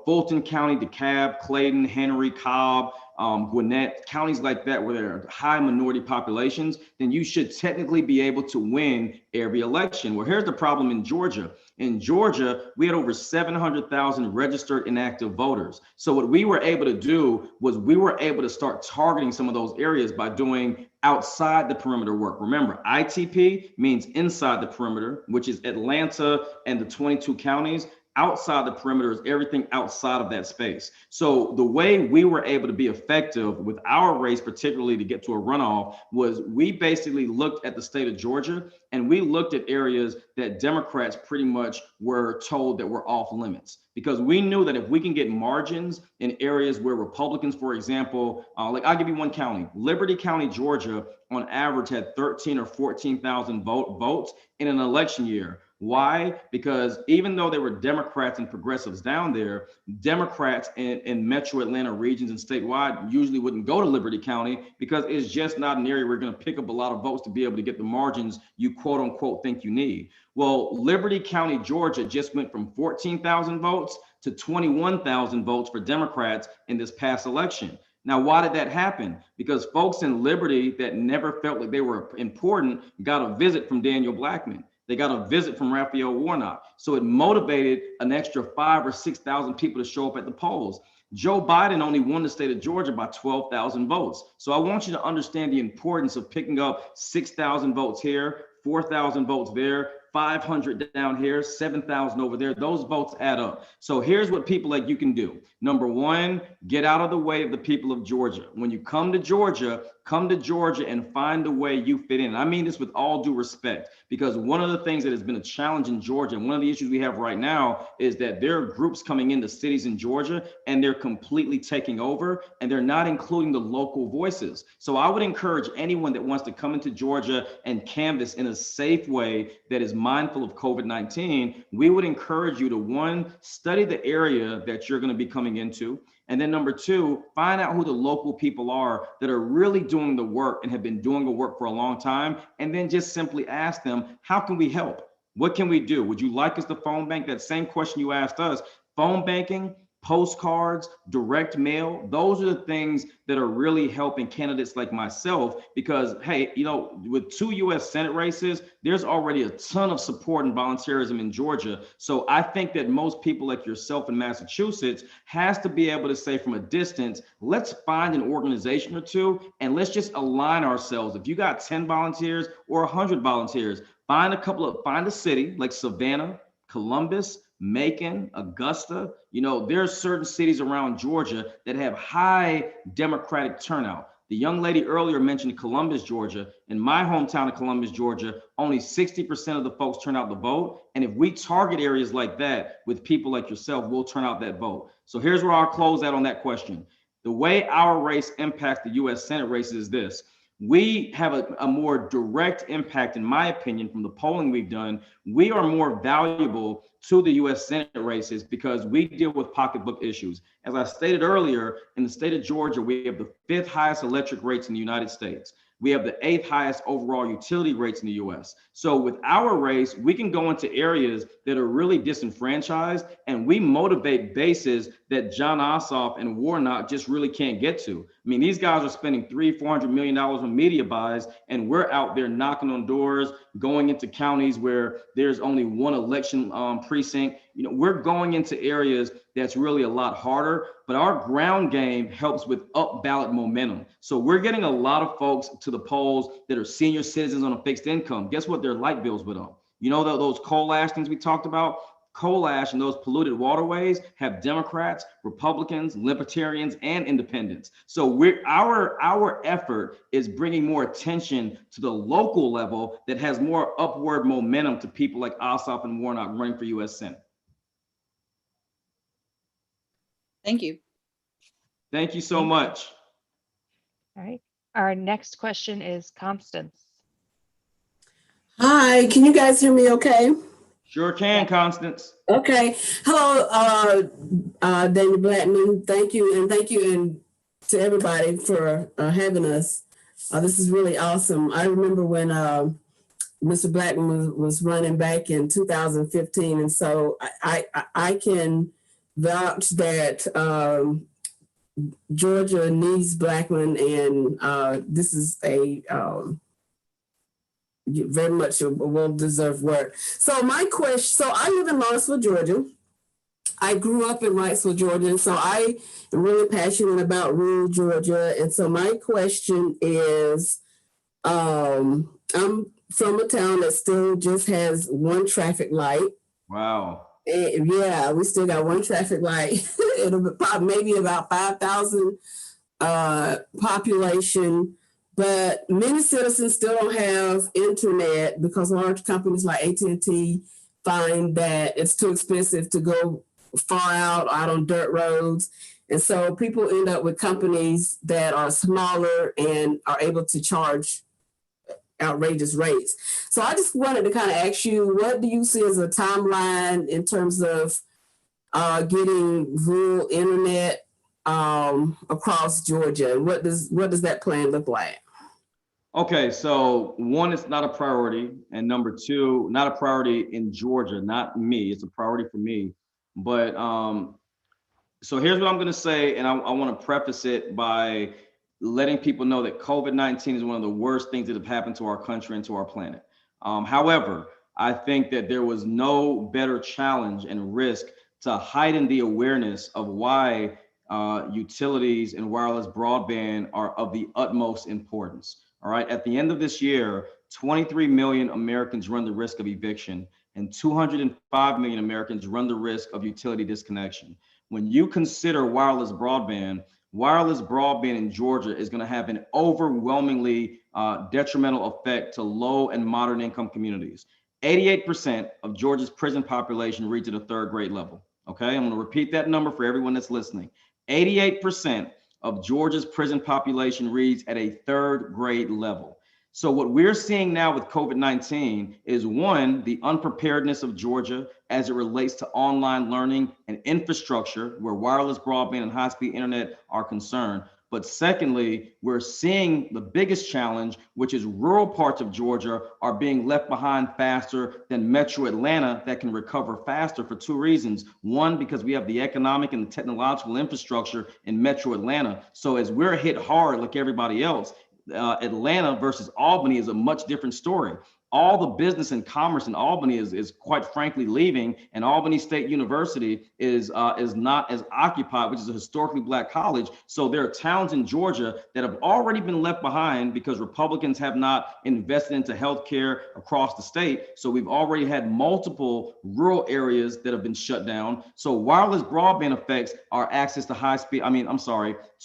Fulton County, DeKalb, Clayton, Henry, Cobb, Gwinnett, counties like that where there are high minority populations, then you should technically be able to win every election. Well, here's the problem in Georgia. In Georgia, we had over 700,000 registered inactive voters. So what we were able to do was we were able to start targeting some of those areas by doing outside the perimeter work. Remember, ITP means inside the perimeter, which is Atlanta and the 22 counties. Outside the perimeter is everything outside of that space. So the way we were able to be effective with our race, particularly to get to a runoff, was we basically looked at the state of Georgia and we looked at areas that Democrats pretty much were told that were off limits. Because we knew that if we can get margins in areas where Republicans, for example, like I'll give you one county, Liberty County, Georgia, on average had 13 or 14,000 votes in an election year. Why? Because even though there were Democrats and progressives down there, Democrats in metro Atlanta regions and statewide usually wouldn't go to Liberty County because it's just not an area where you're going to pick up a lot of votes to be able to get the margins you quote unquote think you need. Well, Liberty County, Georgia just went from 14,000 votes to 21,000 votes for Democrats in this past election. Now, why did that happen? Because folks in Liberty that never felt like they were important got a visit from Daniel Blackman. They got a visit from Raphael Warnock. So it motivated an extra 5,000 or 6,000 people to show up at the polls. Joe Biden only won the state of Georgia by 12,000 votes. So I want you to understand the importance of picking up 6,000 votes here, 4,000 votes there, 500 down here, 7,000 over there. Those votes add up. So here's what people like you can do. Number one, get out of the way of the people of Georgia. When you come to Georgia and find the way you fit in. I mean this with all due respect, because one of the things that has been a challenge in Georgia, and one of the issues we have right now is that there are groups coming into cities in Georgia and they're completely taking over and they're not including the local voices. So I would encourage anyone that wants to come into Georgia and canvass in a safe way that is mindful of COVID-19, we would encourage you to, one, study the area that you're going to be coming into. And then number two, find out who the local people are that are really doing the work and have been doing the work for a long time. And then just simply ask them, how can we help? What can we do? Would you like us to phone bank? That same question you asked us, phone banking, postcards, direct mail, those are the things that are really helping candidates like myself because, hey, with 2 U.S. Senate races, there's already a ton of support and volunteerism in Georgia. So I think that most people like yourself in Massachusetts has to be able to say from a distance, let's find an organization or two and let's just align ourselves. If you got 10 volunteers or 100 volunteers, find a city like Savannah, Columbus, Macon, Augusta. There are certain cities around Georgia that have high Democratic turnout. The young lady earlier mentioned Columbus, Georgia. In my hometown of Columbus, Georgia, only 60% of the folks turn out to vote. And if we target areas like that with people like yourself, we'll turn out that vote. So here's where I'll close out on that question. The way our race impacts the U.S. Senate races is this. we have a more direct impact, in my opinion, from the polling we've done. We are more valuable to the US Senate races because we deal with pocketbook issues. As I stated earlier, in the state of Georgia, we have the 5th highest electric rates in the United States. We have the 8th highest overall utility rates in the US. So with our race, we can go into areas that are really disenfranchised, and we motivate bases that John Ossoff and Warnock just really can't get to. I mean, these guys are spending $300-400 million on media buys, and we're out there knocking on doors, going into counties where there's only one election precinct. You know, we're going into areas that's really a lot harder, but our ground game helps with up ballot momentum. So we're getting a lot of folks to the polls that are senior citizens on a fixed income. Guess what their light bills went up? You know, those coal ash things we talked about? Coal ash and those polluted waterways have Democrats, Republicans, Libertarians, and Independents. So our effort is bringing more attention to the local level that has more upward momentum to people like Ossoff and Warnock running for U.S. Senate. Thank you. Thank you so much. All right. Our next question is Constance. Hi, can you guys hear me okay? Sure can, Constance. Okay. Hello, Daniel Blackman. Thank you, and to everybody for having us. This is really awesome. I remember when Mr. Blackman was running back in 2015, and so I can vouch that Georgia needs Blackman, and this is a very much a well-deserved work. So my question, so I live in Lawrenceville, Georgia. I grew up in Wrightsville, Georgia, and so I am really passionate about rural Georgia. And so my question is, I'm from a town that still just has one traffic light. Wow. And yeah, we still got one traffic light. It'll be probably maybe about 5,000 population. But many citizens still don't have internet because large companies like AT&T find that it's too expensive to go far out on dirt roads. And so people end up with companies that are smaller and are able to charge outrageous rates. So I just wanted to kind of ask you, what do you see as a timeline in terms of getting rural internet across Georgia? What does that plan look like? Okay, so one, it's not a priority, and number two, not a priority in Georgia, not me. It's a priority for me. But so here's what I'm going to say, and I want to preface it by letting people know that COVID-19 is one of the worst things that have happened to our country and to our planet. However, I think that there was no better challenge and risk to heighten the awareness of why utilities and wireless broadband are of the utmost importance. All right, at the end of this year, 23 million Americans run the risk of eviction, and 205 million Americans run the risk of utility disconnection. When you consider wireless broadband in Georgia is going to have an overwhelmingly detrimental effect to low and moderate income communities. 88% of Georgia's prison population reads at a 3rd grade level. Okay, I'm going to repeat that number for everyone that's listening. 88% of Georgia's prison population reads at a 3rd grade level. So what we're seeing now with COVID-19 is, one, the unpreparedness of Georgia as it relates to online learning and infrastructure where wireless broadband and high-speed internet are concerned. But secondly, we're seeing the biggest challenge, which is rural parts of Georgia are being left behind faster than Metro Atlanta that can recover faster for 2 reasons. One, because we have the economic and the technological infrastructure in Metro Atlanta. So as we're hit hard like everybody else, Atlanta versus Albany is a much different story. All the business and commerce in Albany is quite frankly leaving, and Albany State University is not as occupied, which is a historically Black college. So there are towns in Georgia that have already been left behind because Republicans have not invested into healthcare across the state. So we've already had multiple rural areas that have been shut down. So wireless broadband affects our access to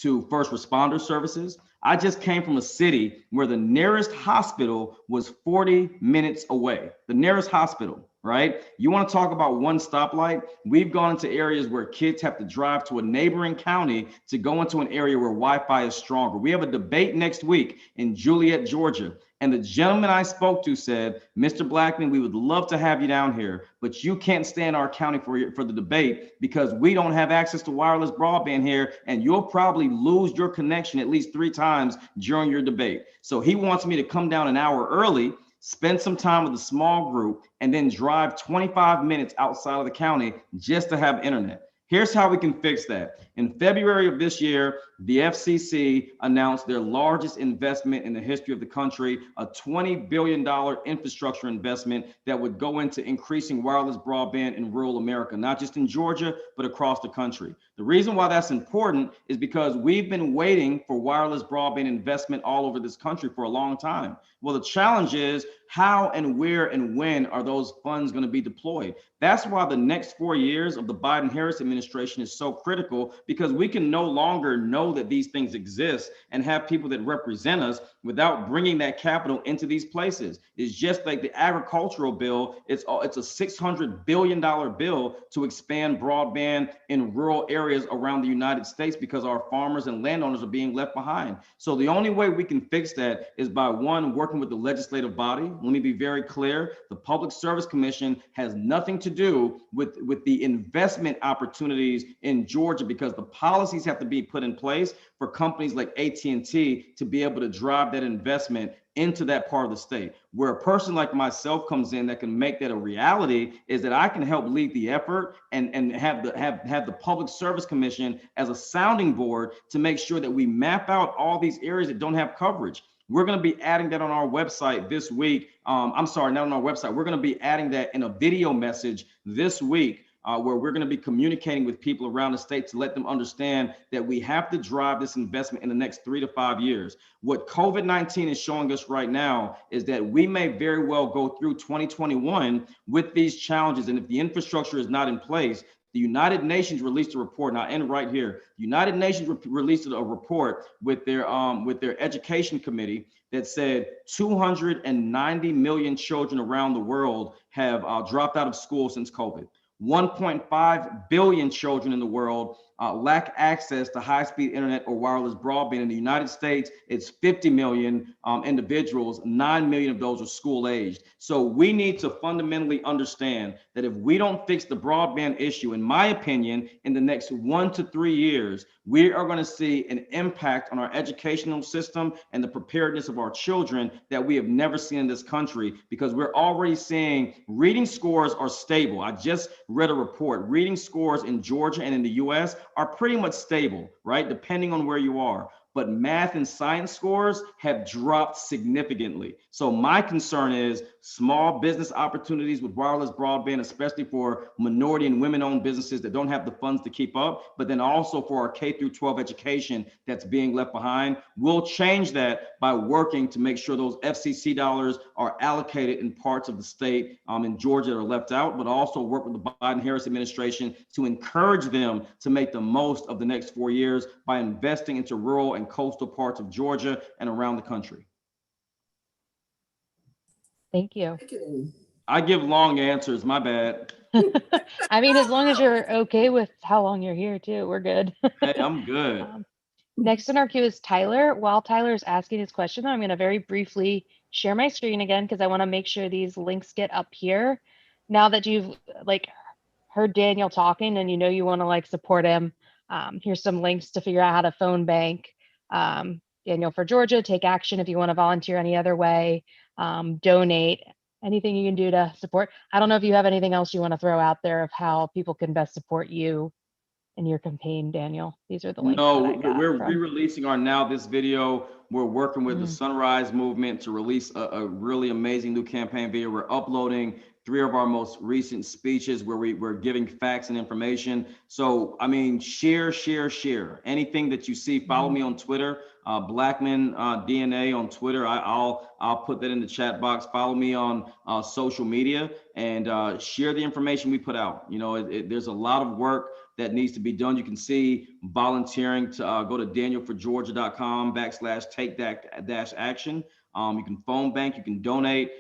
to first responder services. I just came from a city where the nearest hospital was 40 minutes away, the nearest hospital, right? You want to talk about one stoplight? We've gone into areas where kids have to drive to a neighboring county to go into an area where Wi-Fi is stronger. We have a debate next week in Juliet, Georgia. And the gentleman I spoke to said, Mr. Blackman, we would love to have you down here, but you can't stay in our county for the debate because we don't have access to wireless broadband here, and you'll probably lose your connection at least 3 times during your debate. So he wants me to come down an hour early, spend some time with a small group, and then drive 25 minutes outside of the county just to have internet. Here's how we can fix that. In February of this year, the FCC announced their largest investment in the history of the country, a $20 billion infrastructure investment that would go into increasing wireless broadband in rural America, not just in Georgia, but across the country. The reason why that's important is because we've been waiting for wireless broadband investment all over this country for a long time. Well, the challenge is how and where and when are those funds going to be deployed? That's why the next 4 years of the Biden-Harris administration is so critical, because we can no longer know that these things exist and have people that represent us without bringing that capital into these places. It's just like the agricultural bill. It's a $600 billion bill to expand broadband in rural areas around the United States because our farmers and landowners are being left behind. So the only way we can fix that is by, one, working with the legislative body. Let me be very clear. The Public Service Commission has nothing to do with the investment opportunities in Georgia, because the policies have to be put in place for companies like AT&T to be able to drive that investment into that part of the state. Where a person like myself comes in that can make that a reality is that I can help lead the effort and have the Public Service Commission as a sounding board to make sure that we map out all these areas that don't have coverage. We're going to be adding that on our website this week. I'm sorry, not on our website. We're going to be adding that in a video message this week, where we're going to be communicating with people around the state to let them understand that we have to drive this investment in the next 3 to 5 years. What COVID-19 is showing us right now is that we may very well go through 2021 with these challenges. And if the infrastructure is not in place, the United Nations released a report, and I'll end right here. The United Nations released a report with their education committee that said 290 million children around the world have dropped out of school since COVID. 1.5 billion children in the world lack access to high-speed internet or wireless broadband. In the United States, it's 50 million individuals. 9 million of those are school-aged. So we need to fundamentally understand that if we don't fix the broadband issue, in my opinion, in the next 1 to 3 years, we are going to see an impact on our educational system and the preparedness of our children that we have never seen in this country, because we're already seeing reading scores are stable. I just read a report. Reading scores in Georgia and in the US are pretty much stable, right? Depending on where you are. But math and science scores have dropped significantly. So my concern is small business opportunities with wireless broadband, especially for minority and women-owned businesses that don't have the funds to keep up, but then also for our K through 12 education that's being left behind. We'll change that by working to make sure those FCC dollars are allocated in parts of the state in Georgia that are left out, but also work with the Biden-Harris administration to encourage them to make the most of the next 4 years by investing into rural and coastal parts of Georgia and around the country. Thank you. I give long answers, my bad. I mean, as long as you're okay with how long you're here too, we're good. Hey, I'm good. Next in our queue is Tyler. While Tyler is asking his question, I'm going to very briefly share my screen again, because I want to make sure these links get up here. Now that you've heard Daniel talking and you want to support him, here's some links to figure out how to phone bank. Daniel for Georgia, take action if you want to volunteer any other way, donate, anything you can do to support. I don't know if you have anything else you want to throw out there of how people can best support you in your campaign, Daniel. These are the links. No, we're re-releasing our Now This video. We're working with the Sunrise Movement to release a really amazing new campaign video. We're uploading 3 of our most recent speeches where we're giving facts and information. So, I mean, share. Anything that you see, follow me on Twitter, Blackman DNA on Twitter. I'll put that in the chat box. Follow me on social media and share the information we put out. There's a lot of work that needs to be done. You can see volunteering to go to danielforgeorgia.com/take-action. You can phone bank, you can donate.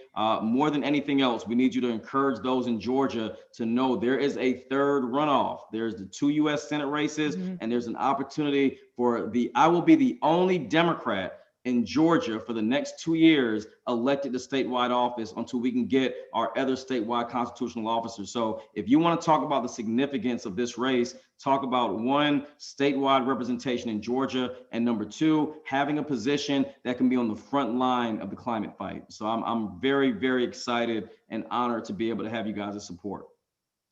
More than anything else, we need you to encourage those in Georgia to know there is a third runoff. There's the 2 U.S. Senate races, and there's an opportunity for I will be the only Democrat in Georgia for the next 2 years elected to statewide office until we can get our other statewide constitutional officers. So if you want to talk about the significance of this race, talk about 1, statewide representation in Georgia, and number 2, having a position that can be on the front line of the climate fight. So I'm very, very excited and honored to be able to have you guys' support.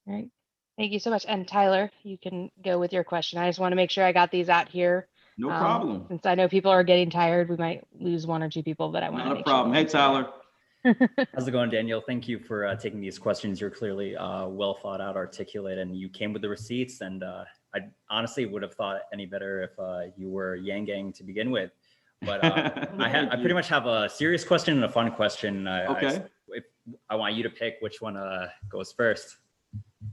All right. Thank you so much. And Tyler, you can go with your question. I just want to make sure I got these out here. No problem. Since I know people are getting tired, we might lose 1 or 2 people, but I want to Not make a problem. Sure Hey, Tyler. How's it going, Daniel? Thank you for taking these questions. You're clearly well thought out, articulate, and you came with the receipts. And I honestly would have thought any better if you were Yang Gang to begin with. But I pretty much have a serious question and a fun question. Okay. I want you to pick which one goes first.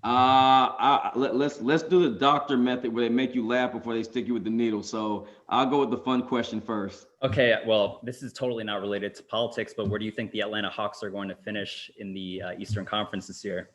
Let's do the doctor method where they make you laugh before they stick you with the needle. So I'll go with the fun question first. Okay, well, this is totally not related to politics, but where do you think the Atlanta Hawks are going to finish in the Eastern Conference this year?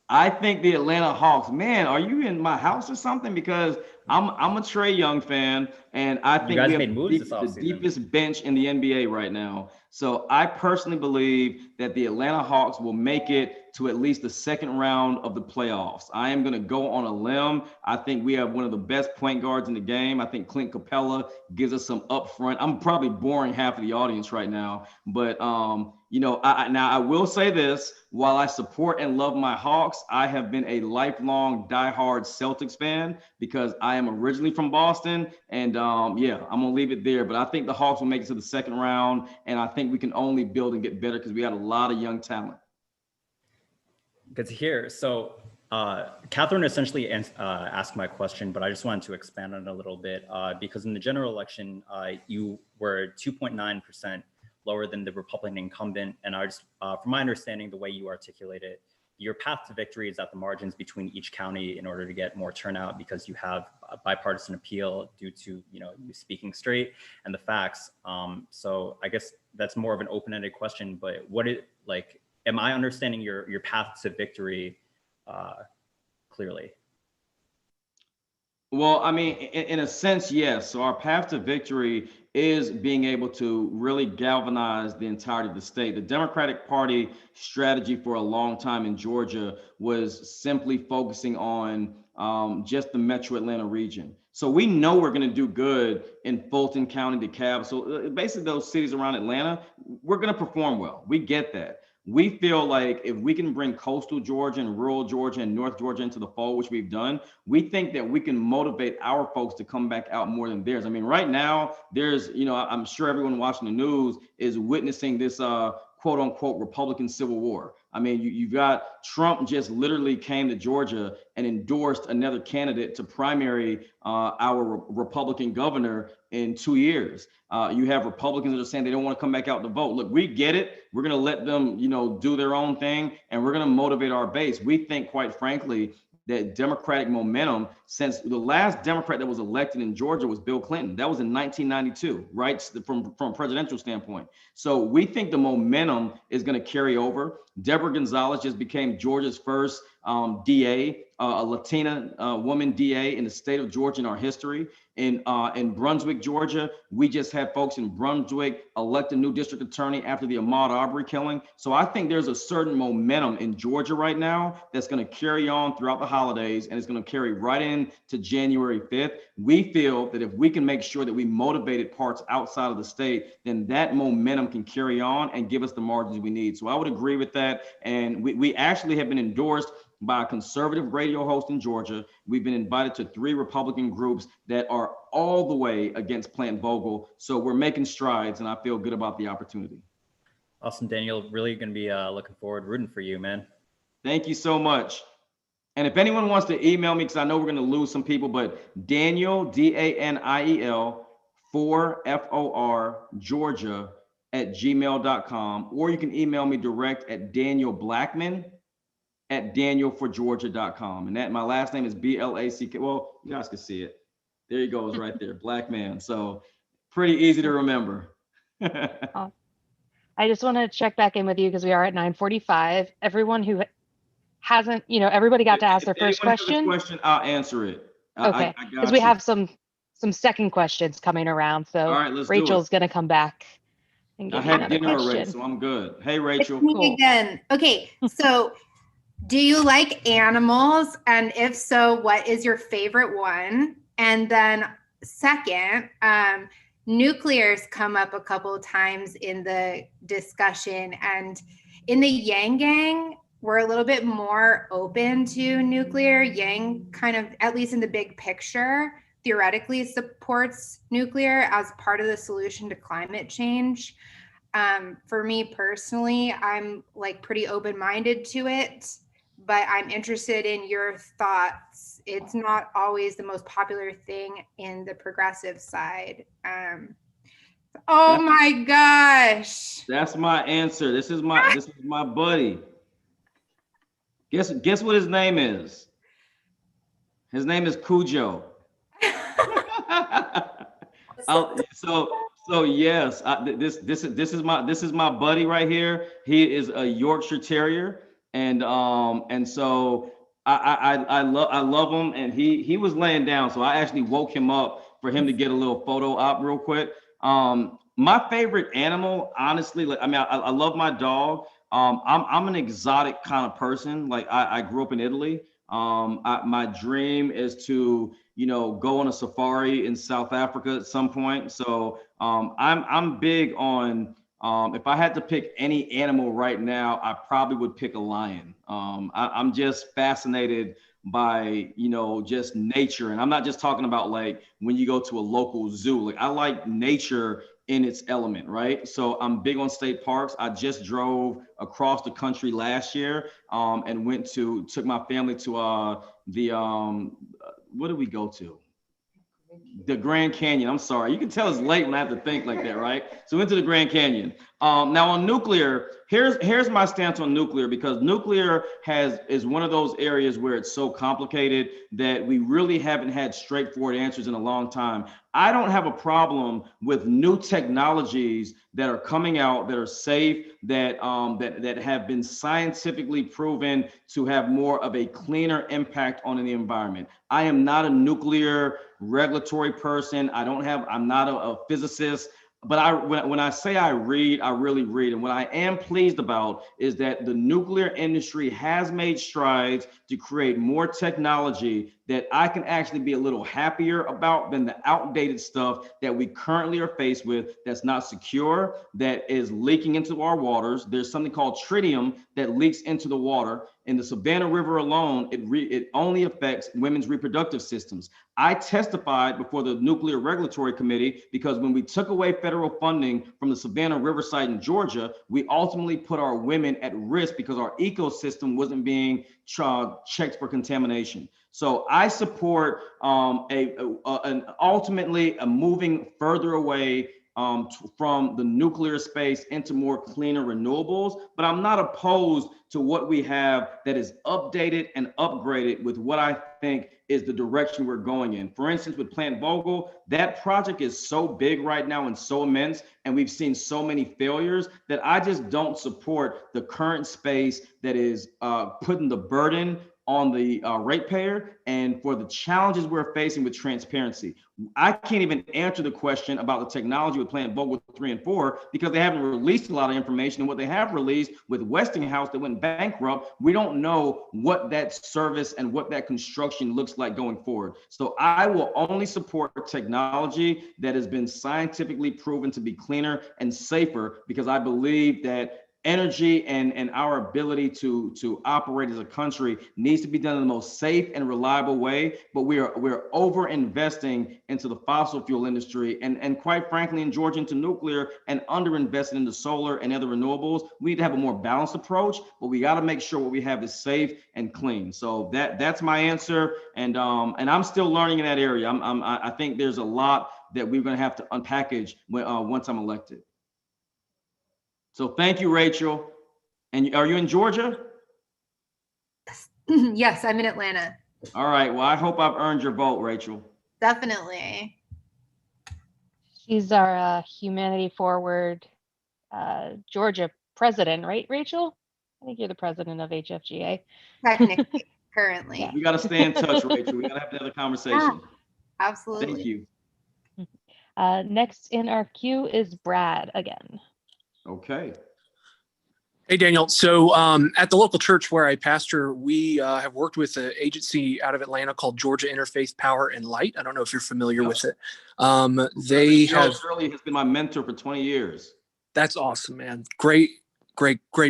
I think the Atlanta Hawks, man, are you in my house or something? Because I'm a Trae Young fan, and I think we have the deepest bench in the NBA right now. So I personally believe that the Atlanta Hawks will make it to at least the second round of the playoffs. I am going to go on a limb. I think we have one of the best point guards in the game. I think Clint Capella gives us some upfront. I'm probably boring half of the audience right now, but I will say this: while I support and love my Hawks, I have been a lifelong diehard Celtics fan because I am originally from Boston, and I'm gonna leave it there. But I think the Hawks will make it to the second round, and I think we can only build and get better because we got a lot of young talent. Good to hear. So Catherine essentially asked my question, but I just wanted to expand on it a little bit because in the general election, you were 2.9% lower than the Republican incumbent. And I just, from my understanding, the way you articulate it, your path to victory is at the margins between each county in order to get more turnout because you have a bipartisan appeal due to, you speaking straight and the facts. So I guess that's more of an open-ended question, but am I understanding your path to victory clearly? Well, I mean, in a sense, yes. So our path to victory is being able to really galvanize the entirety of the state. The Democratic Party strategy for a long time in Georgia was simply focusing on just the Metro Atlanta region. So we know we're going to do good in Fulton County, DeKalb. So basically those cities around Atlanta, we're going to perform well. We get that. We feel like if we can bring coastal Georgia and rural Georgia and North Georgia into the fold, which we've done, we think that we can motivate our folks to come back out more than theirs. I mean, right now, there's, I'm sure everyone watching the news is witnessing this quote unquote Republican Civil War. I mean, you've got Trump just literally came to Georgia and endorsed another candidate to primary our Republican governor in 2 years. You have Republicans that are saying they don't want to come back out to vote. Look, we get it. We're going to let them, do their own thing, and we're going to motivate our base. We think, quite frankly, that Democratic momentum, since the last Democrat that was elected in Georgia was Bill Clinton. That was in 1992, right? From a presidential standpoint. So we think the momentum is going to carry over. Deborah Gonzalez just became Georgia's first DA, a Latina woman DA in the state of Georgia in our history. In Brunswick, Georgia, we just had folks in Brunswick elect a new district attorney after the Ahmaud Arbery killing. So I think there's a certain momentum in Georgia right now that's going to carry on throughout the holidays, and it's going to carry right into January 5th. We feel that if we can make sure that we motivated parts outside of the state, then that momentum can carry on and give us the margins we need. So I would agree with that. And we actually have been endorsed by a conservative radio host in Georgia. We've been invited to 3 Republican groups that are all the way against Plant Vogel. So we're making strides, and I feel good about the opportunity. Awesome, Daniel. Really going to be looking forward, rooting for you, man. Thank you so much. And if anyone wants to email me, because I know we're going to lose some people, but Daniel, Daniel, 4FOR, Georgia, @gmail.com, or you can email me direct at Daniel Blackman @danielforgeorgia.com. And that my last name is Black. Well, you guys can see it. There he goes right there, Blackman. So pretty easy to remember. I just want to check back in with you because we are at 9:45. Everyone who hasn't, everybody got to ask their first Anyone has a question. question, I'll answer it. Okay, I because got we you. have some second questions coming around. So All right, let's do Rachel's it. going to come back and I give you had another dinner already, question. so I'm good. Hey, It's Rachel. me Cool. again. Okay, so do you like animals? And if so, what is your favorite one? And then second, nuclear's come up a couple of times in the discussion, and in the Yang Gang, we're a little bit more open to nuclear. Yang kind of, at least in the big picture, theoretically supports nuclear as part of the solution to climate change. For me personally, I'm like pretty open-minded to it, but I'm interested in your thoughts. It's not always the most popular thing in the progressive side. Oh my gosh. That's my answer. This is my buddy. Guess what his name is? His name is Cujo. So yes, this is my buddy right here. He is a Yorkshire Terrier, and so I love him, and he was laying down, so I actually woke him up for him to get a little photo op real quick. My favorite animal, honestly, like I love my dog. I'm an exotic kind of person. Like I grew up in Italy. My dream is to go on a safari in South Africa at some point. So I'm big on if I had to pick any animal right now, I probably would pick a lion. I'm just fascinated by just nature, and I'm not just talking about like when you go to a local zoo. Like I like nature in its element, right? So I'm big on state parks. I just drove across the country last year and took my family to the what did we go to? The Grand Canyon. I'm sorry. You can tell it's late when I have to think like that, right? So we went to the Grand Canyon. Now on nuclear, here's my stance on nuclear, because nuclear is one of those areas where it's so complicated that we really haven't had straightforward answers in a long time. I don't have a problem with new technologies that are coming out that are safe, that have been scientifically proven to have more of a cleaner impact on the environment. I am not a nuclear regulatory person. I'm not a physicist. But when I say I read, I really read. And what I am pleased about is that the nuclear industry has made strides to create more technology that I can actually be a little happier about than the outdated stuff that we currently are faced with that's not secure, that is leaking into our waters. There's something called tritium that leaks into the water. In the Savannah River alone, it only affects women's reproductive systems. I testified before the Nuclear Regulatory Committee because when we took away federal funding from the Savannah River site in Georgia, we ultimately put our women at risk because our ecosystem wasn't being checked for contamination. So I support ultimately a moving further away from the nuclear space into more cleaner renewables, but I'm not opposed to what we have that is updated and upgraded with what I think is the direction we're going in. For instance, with Plant Vogtle, that project is so big right now and so immense, and we've seen so many failures that I just don't support the current space that is putting the burden on the ratepayer and for the challenges we're facing with transparency. I can't even answer the question about the technology with Plant Vogtle 3 and 4 because they haven't released a lot of information. And what they have released with Westinghouse that went bankrupt, we don't know what that service and what that construction looks like going forward. So I will only support technology that has been scientifically proven to be cleaner and safer because I believe that energy and our ability to operate as a country needs to be done in the most safe and reliable way. But we're over investing into the fossil fuel industry and quite frankly in Georgia into nuclear and under invested into solar and other renewables. We need to have a more balanced approach, but we got to make sure what we have is safe and clean. So that's my answer. And I'm still learning in that area. I think there's a lot that we're going to have to unpackage once I'm elected. So thank you, Rachel. And are you in Georgia? Yes, I'm in Atlanta. All right. Well, I hope I've earned your vote, Rachel. Definitely. She's our humanity forward Georgia president, right, Rachel? I think you're the president of HFGA. Technically, currently. Yeah. We got to stay in touch, Rachel. We got to have another conversation. Absolutely. Thank you. Next in our queue is Brad again. Okay. Hey, Daniel. So at the local church where I pastor, we have worked with an agency out of Atlanta called Georgia Interfaith Power and Light. I don't know if you're familiar with it. They have. Shirley has been my mentor for 20 years. That's awesome, man. Great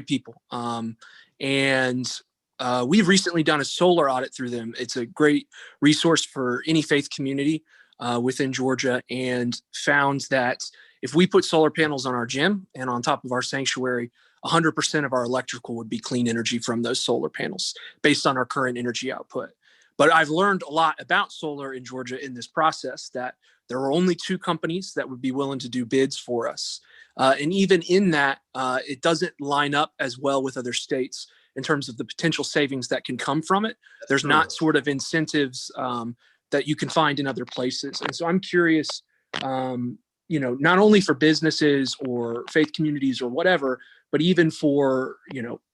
people. And we've recently done a solar audit through them. It's a great resource for any faith community within Georgia, and found that if we put solar panels on our gym and on top of our sanctuary, 100% of our electrical would be clean energy from those solar panels based on our current energy output. But I've learned a lot about solar in Georgia in this process, that there are only 2 companies that would be willing to do bids for us. And even in that, it doesn't line up as well with other states in terms of the potential savings that can come from it. There's not sort of incentives that you can find in other places. And so I'm curious, not only for businesses or faith communities or whatever, but even for,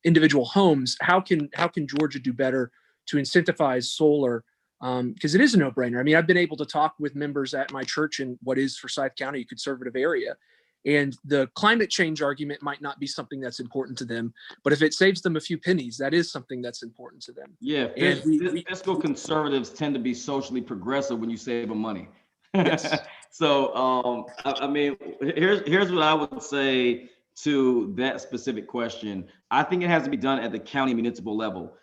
individual homes, how can Georgia do better to incentivize solar? Because it is a no-brainer. I mean, I've been able to talk with members at my church in what is Forsyth County, a conservative area, and the climate change argument might not be something that's important to them, but if it saves them a few pennies, that is something that's important to them. Yeah, fiscal conservatives tend to be socially progressive when you save them money. Yes. So, I mean, here's what I would say to that specific question. I think it has to be done at the county municipal level.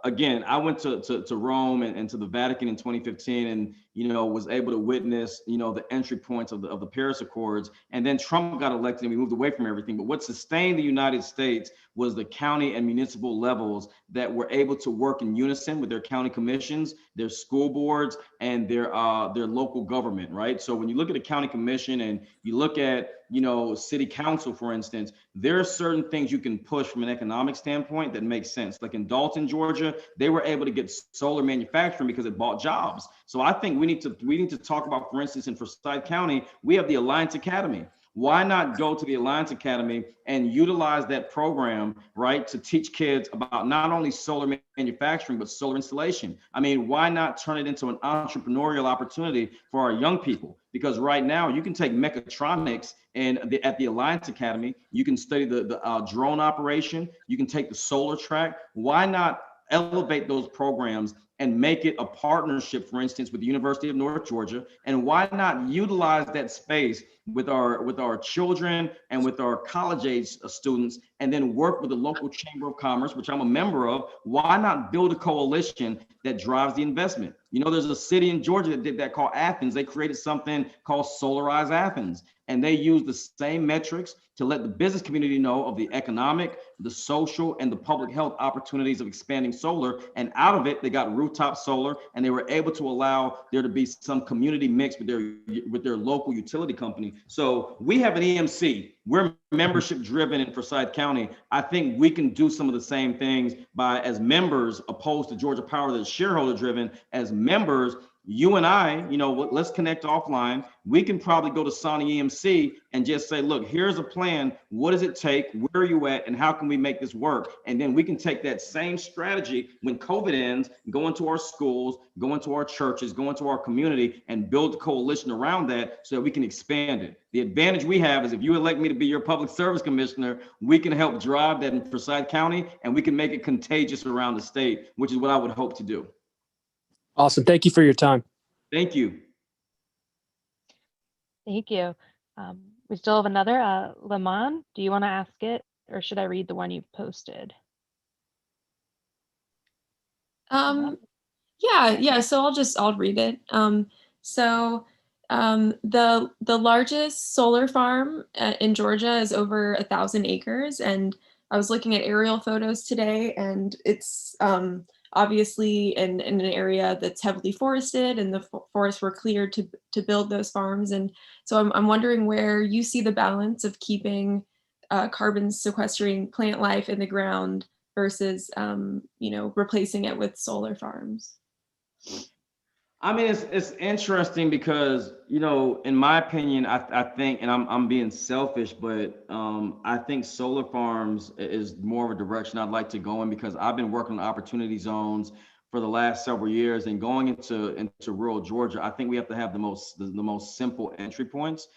Again, I went to Rome and to the Vatican in 2015, and was able to witness the entry points of the Paris Accords. And then Trump got elected, and we moved away from everything. But what sustained the United States was the county and municipal levels that were able to work in unison with their county commissions, their school boards, and their local government. Right. So when you look at a county commission and you look at city council, for instance, there are certain things you can push from an economic standpoint that makes sense. Like in Dalton, Georgia, they were able to get solar manufacturing because it bought jobs. So I think we need to talk about, for instance, in Forsyth County, we have the Alliance Academy. Why not go to the Alliance Academy and utilize that program, right, to teach kids about not only solar manufacturing, but solar installation? I mean, why not turn it into an entrepreneurial opportunity for our young people? Because right now you can take mechatronics and at the Alliance Academy, you can study the drone operation, you can take the solar track. Why not elevate those programs and make it a partnership, for instance, with the University of North Georgia? And why not utilize that space with our children and with our college age students, and then work with the local Chamber of Commerce, which I'm a member of? Why not build a coalition that drives the investment? There's a city in Georgia that did that called Athens. They created something called Solarize Athens, and they use the same metrics to let the business community know of the economic, the social, and the public health opportunities of expanding solar. And out of it, they got rooftop solar, and they were able to allow there to be some community mix with their local utility company. So we have an EMC. We're membership driven in Forsyth County. I think we can do some of the same things by, as members, opposed to Georgia Power that's shareholder driven. As members, you and I, let's connect offline. We can probably go to Sony EMC and just say, look, here's a plan. What does it take? Where are you at? And how can we make this work? And then we can take that same strategy when COVID ends, go into our schools, go into our churches, go into our community, and build a coalition around that so that we can expand it. The advantage we have is if you elect me to be your public service commissioner, we can help drive that in Forsyth County, and we can make it contagious around the state, which is what I would hope to do. Awesome. Thank you for your time. Thank you. Thank you. We still have another. Lamont, do you want to ask it, or should I read the one you posted? Yeah. So I'll read it. The largest solar farm in Georgia is over 1,000 acres, and I was looking at aerial photos today, and it's obviously in an area that's heavily forested, and the forests were cleared to build those farms. And so I'm wondering where you see the balance of keeping carbon sequestering plant life in the ground versus replacing it with solar farms. I mean, it's interesting because, you know, in my opinion, I think, and I'm being selfish, but I think solar farms is more of a direction I'd like to go in, because I've been working on opportunity zones for the last several years, and going into rural Georgia, I think we have to have the most simple entry points.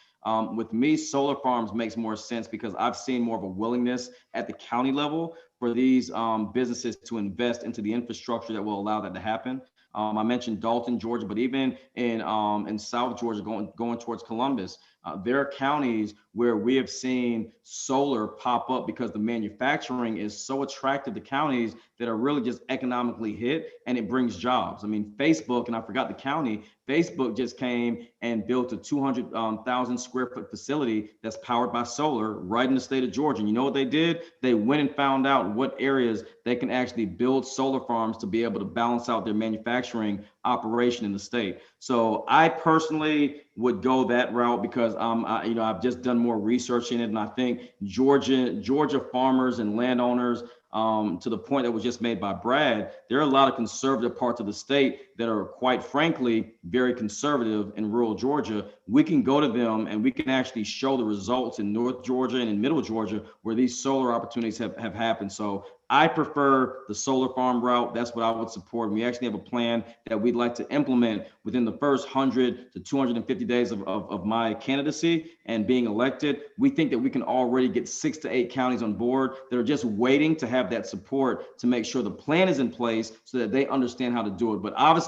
With me, solar farms makes more sense because I've seen more of a willingness at the county level for these businesses to invest into the infrastructure that will allow that to happen. I mentioned Dalton, Georgia, but even in South Georgia, going towards Columbus, there are counties where we have seen solar pop up because the manufacturing is so attractive to counties that are really just economically hit, and it brings jobs. I mean, Facebook, and I forgot the county, Facebook just came and built a 200,000 square foot facility that's powered by solar right in the state of Georgia. And you know what they did? They went and found out what areas they can actually build solar farms to be able to balance out their manufacturing operation in the state. So I personally would go that route because I've just done more research in it, and I think Georgia farmers and landowners, to the point that was just made by Brad, there are a lot of conservative parts of the state that are, quite frankly, very conservative in rural Georgia. We can go to them and we can actually show the results in North Georgia and in Middle Georgia where these solar opportunities have happened. So I prefer the solar farm route. That's what I would support. We actually have a plan that we'd like to implement within the first 100 to 250 days of my candidacy and being elected. We think that we can already get 6 to 8 counties on board that are just waiting to have that support to make sure the plan is in place so that they understand how to do it. But obviously,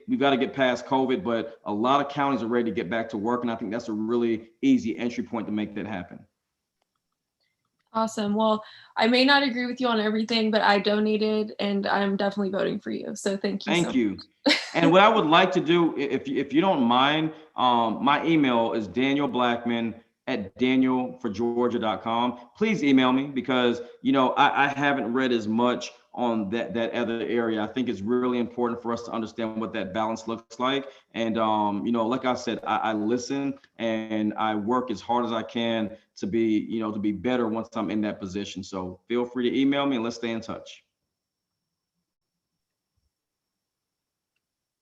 we've got to get past COVID, but a lot of counties are ready to get back to work. And I think that's a really easy entry point to make that happen. Awesome. Well, I may not agree with you on everything, but I donated and I'm definitely voting for you. So thank you. Thank you. And what I would like to do, if you don't mind, my email is danielblackman@danielforgeorgia.com. Please email me because, you know, I haven't read as much on that other area. I think it's really important for us to understand what that balance looks like. And, you know, like I said, I listen and I work as hard as I can to be better once I'm in that position. So feel free to email me and let's stay in touch.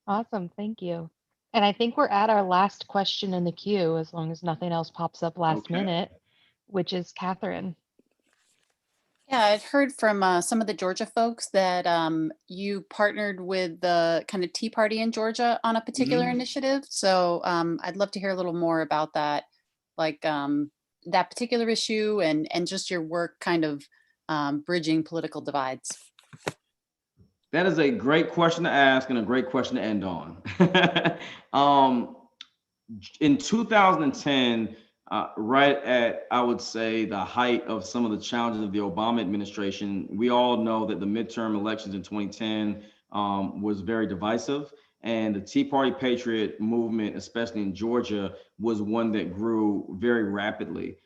Awesome. Thank you. And I think we're at our last question in the queue, as long as nothing else pops up last minute, which is Catherine. Yeah, I'd heard from some of the Georgia folks that you partnered with the kind of Tea Party in Georgia on a particular initiative. So I'd love to hear a little more about that, like that particular issue and just your work kind of bridging political divides. That is a great question to ask and a great question to end on. In 2010, right at, I would say, the height of some of the challenges of the Obama administration, we all know that the midterm elections in 2010 was very divisive. And the Tea Party Patriot movement, especially in Georgia, was one that grew very rapidly.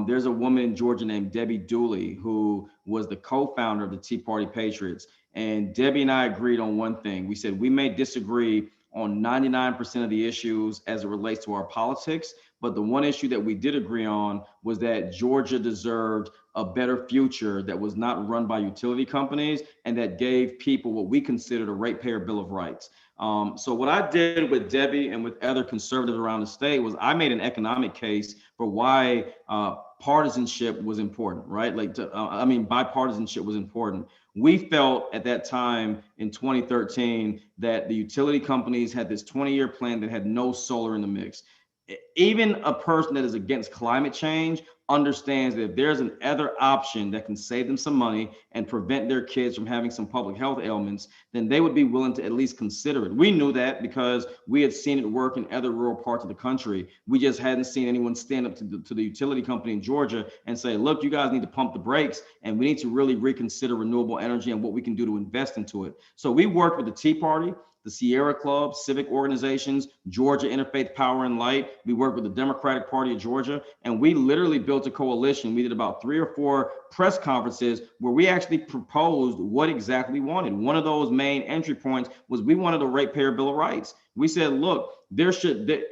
There's a woman in Georgia named Debbie Dooley, who was the co-founder of the Tea Party Patriots. And Debbie and I agreed on one thing. We said we may disagree on 99% of the issues as it relates to our politics, but the one issue that we did agree on was that Georgia deserved a better future that was not run by utility companies and that gave people what we considered a ratepayer bill of rights. So what I did with Debbie and with other conservatives around the state was I made an economic case for why partisanship was important, right? Bipartisanship was important. We felt at that time in 2013 that the utility companies had this 20-year plan that had no solar in the mix. Even a person that is against climate change understands that if there's an other option that can save them some money and prevent their kids from having some public health ailments, then they would be willing to at least consider it. We knew that because we had seen it work in other rural parts of the country. We just hadn't seen anyone stand up to the utility company in Georgia and say, look, you guys need to pump the brakes and we need to really reconsider renewable energy and what we can do to invest into it. So we worked with the Tea Party, the Sierra Club, civic organizations, Georgia Interfaith Power and Light. We worked with the Democratic Party of Georgia, and we literally built a coalition. We did about 3 or 4 press conferences where we actually proposed what exactly we wanted. One of those main entry points was we wanted a ratepayer bill of rights. We said, look,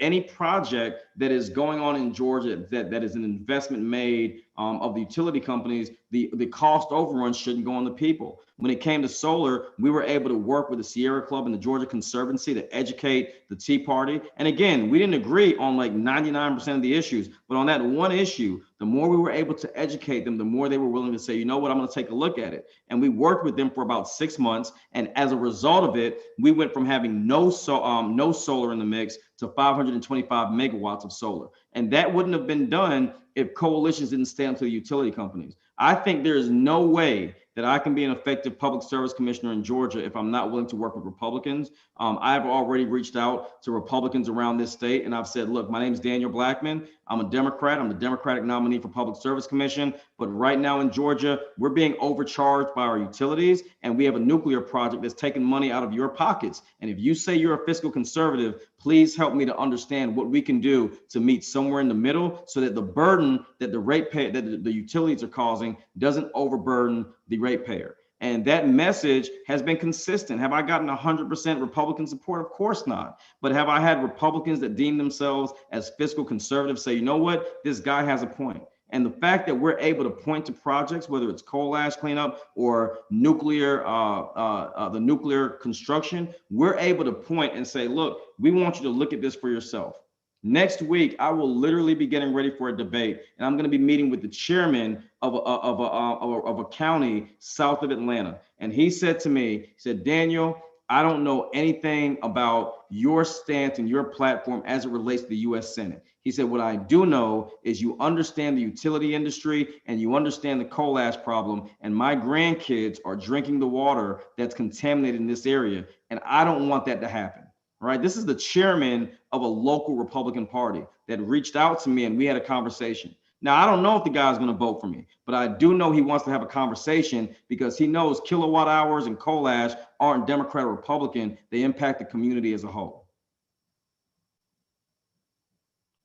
any project that is going on in Georgia that is an investment made of the utility companies, the cost overrun shouldn't go on the people. When it came to solar, we were able to work with the Sierra Club and the Georgia Conservancy to educate the Tea Party. And again, we didn't agree on like 99% of the issues, but on that one issue, the more we were able to educate them, the more they were willing to say, you know what, I'm going to take a look at it. And we worked with them for about 6 months. And as a result of it, we went from having no solar in the mix to 525 megawatts of solar. And that wouldn't have been done if coalitions didn't stand to the utility companies. I think there is no way that I can be an effective public service commissioner in Georgia if I'm not willing to work with Republicans. I've already reached out to Republicans around this state, and I've said, look, my name is Daniel Blackman. I'm a Democrat. I'm the Democratic nominee for Public Service Commission. But right now in Georgia, we're being overcharged by our utilities, and we have a nuclear project that's taking money out of your pockets. And if you say you're a fiscal conservative, please help me to understand what we can do to meet somewhere in the middle so that the burden that the utilities are causing doesn't overburden the ratepayer. And that message has been consistent. Have I gotten 100% Republican support? Of course not. But have I had Republicans that deem themselves as fiscal conservatives say, you know what, this guy has a point? And the fact that we're able to point to projects, whether it's coal ash cleanup or nuclear, the nuclear construction, we're able to point and say, look, we want you to look at this for yourself. Next week, I will literally be getting ready for a debate, and I'm going to be meeting with the chairman of a county south of Atlanta. And he said to me, he said, Daniel, I don't know anything about your stance and your platform as it relates to the U.S. Senate. He said, what I do know is you understand the utility industry and you understand the coal ash problem. And my grandkids are drinking the water that's contaminated in this area. And I don't want that to happen. Right. This is the chairman of a local Republican Party that reached out to me and we had a conversation. Now, I don't know if the guy's going to vote for me, but I do know he wants to have a conversation because he knows kilowatt hours and coal ash aren't Democrat or Republican. They impact the community as a whole.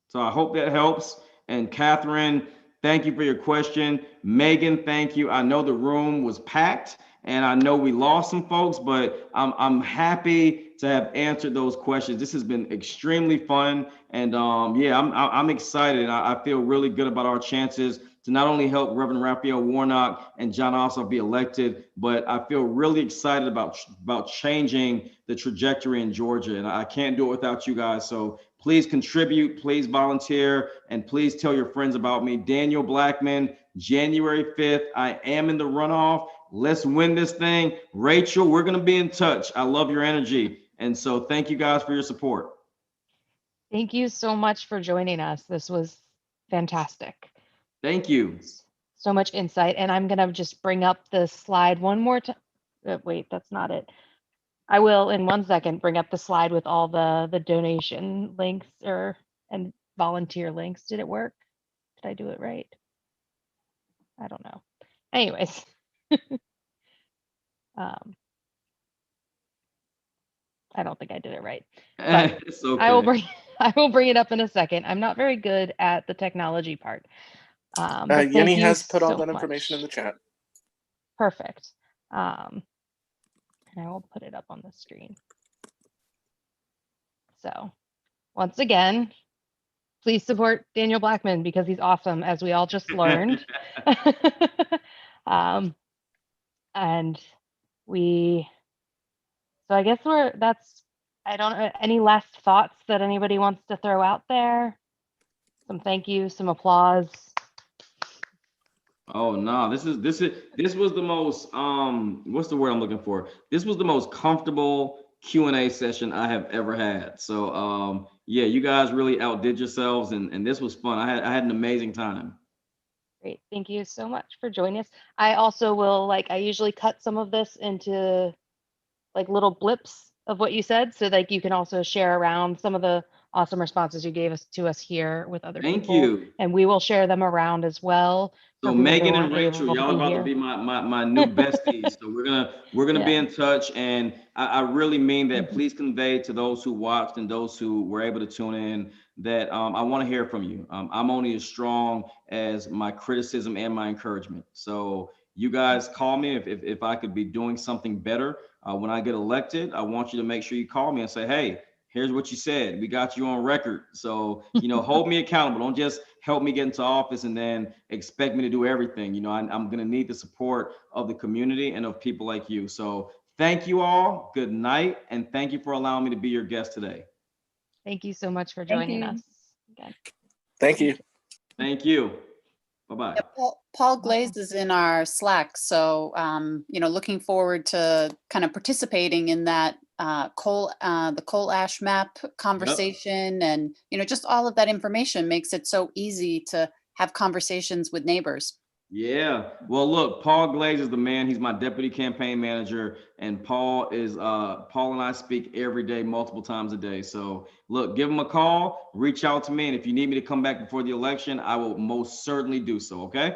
So I hope that helps. And Catherine, thank you for your question. Megan, thank you. I know the room was packed and I know we lost some folks, but I'm happy to have answered those questions. This has been extremely fun. And yeah, I'm excited. I feel really good about our chances to not only help Reverend Raphael Warnock and John Ossoff be elected, but I feel really excited about changing the trajectory in Georgia. And I can't do it without you guys. So please contribute, please volunteer, and please tell your friends about me. Daniel Blackman, January 5th. I am in the runoff. Let's win this thing. Rachel, we're going to be in touch. I love your energy. And so thank you guys for your support. Thank you so much for joining us. This was fantastic. Thank you. So much insight. And I'm going to just bring up the slide one more time. Wait, that's not it. I will in 1 second bring up the slide with all the donation links and volunteer links. Did it work? Did I do it right? I don't know. Anyways. I don't think I did it right. But It's okay. I will bring it up in a second. I'm not very good at the technology part. Yenny has put all that information in the chat. Perfect. And I will put it up on the screen. So once again, please support Daniel Blackman because he's awesome, as we all just learned. And so I guess I don't know, any last thoughts that anybody wants to throw out there? Some thank you, some applause. Oh no, this was the most what's the word I'm looking for? This was the most comfortable Q&A session I have ever had. So yeah, you guys really outdid yourselves and this was fun. I had an amazing time. Great. Thank you so much for joining us. I also will I usually cut some of this into little blips of what you said so you can also share around some of the awesome responses you gave to us here with other people. Thank you. And we will share them around as well. So Megan and Rachel, y'all about to be my new besties. So we're gonna be in touch, and I really mean that. Please convey to those who watched and those who were able to tune in that I want to hear from you. I'm only as strong as my criticism and my encouragement. So you guys call me if I could be doing something better when I get elected. I want you to make sure you call me and say, hey, here's what you said. We got you on record. So, you know, hold me accountable. Don't just help me get into office and then expect me to do everything. You know, I'm going to need the support of the community and of people like you. So thank you all. Good night. And thank you for allowing me to be your guest today. Thank you so much for Thank joining you. us again. Thank you. Thank you. Bye-bye. Yeah, Paul Glaze is in our Slack, so you know, looking forward to kind of participating in that the coal ash map conversation, and you know, just all of that information makes it so easy to have conversations with neighbors. Yeah. Well, look, Paul Glaze is the man. He's my deputy campaign manager, and Paul and I speak every day, multiple times a day. So look, give him a call, reach out to me, and if you need me to come back before the election, I will most certainly do so. Okay.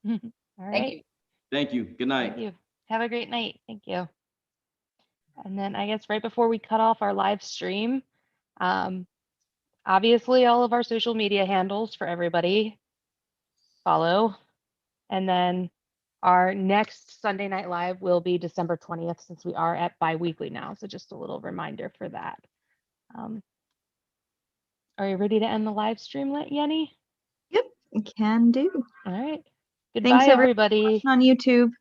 All right. Thank you. Good night. Thank you. Have a great night. Thank you. And then I guess right before we cut off our live stream, obviously all of our social media handles for everybody follow. And then our next Sunday Night Live will be December 20th, since we are at bi-weekly now. So just a little reminder for that. Are you ready to end the live stream, Yenny? Yep, can do. All right. Goodbye, Thanks everyone everybody. on YouTube.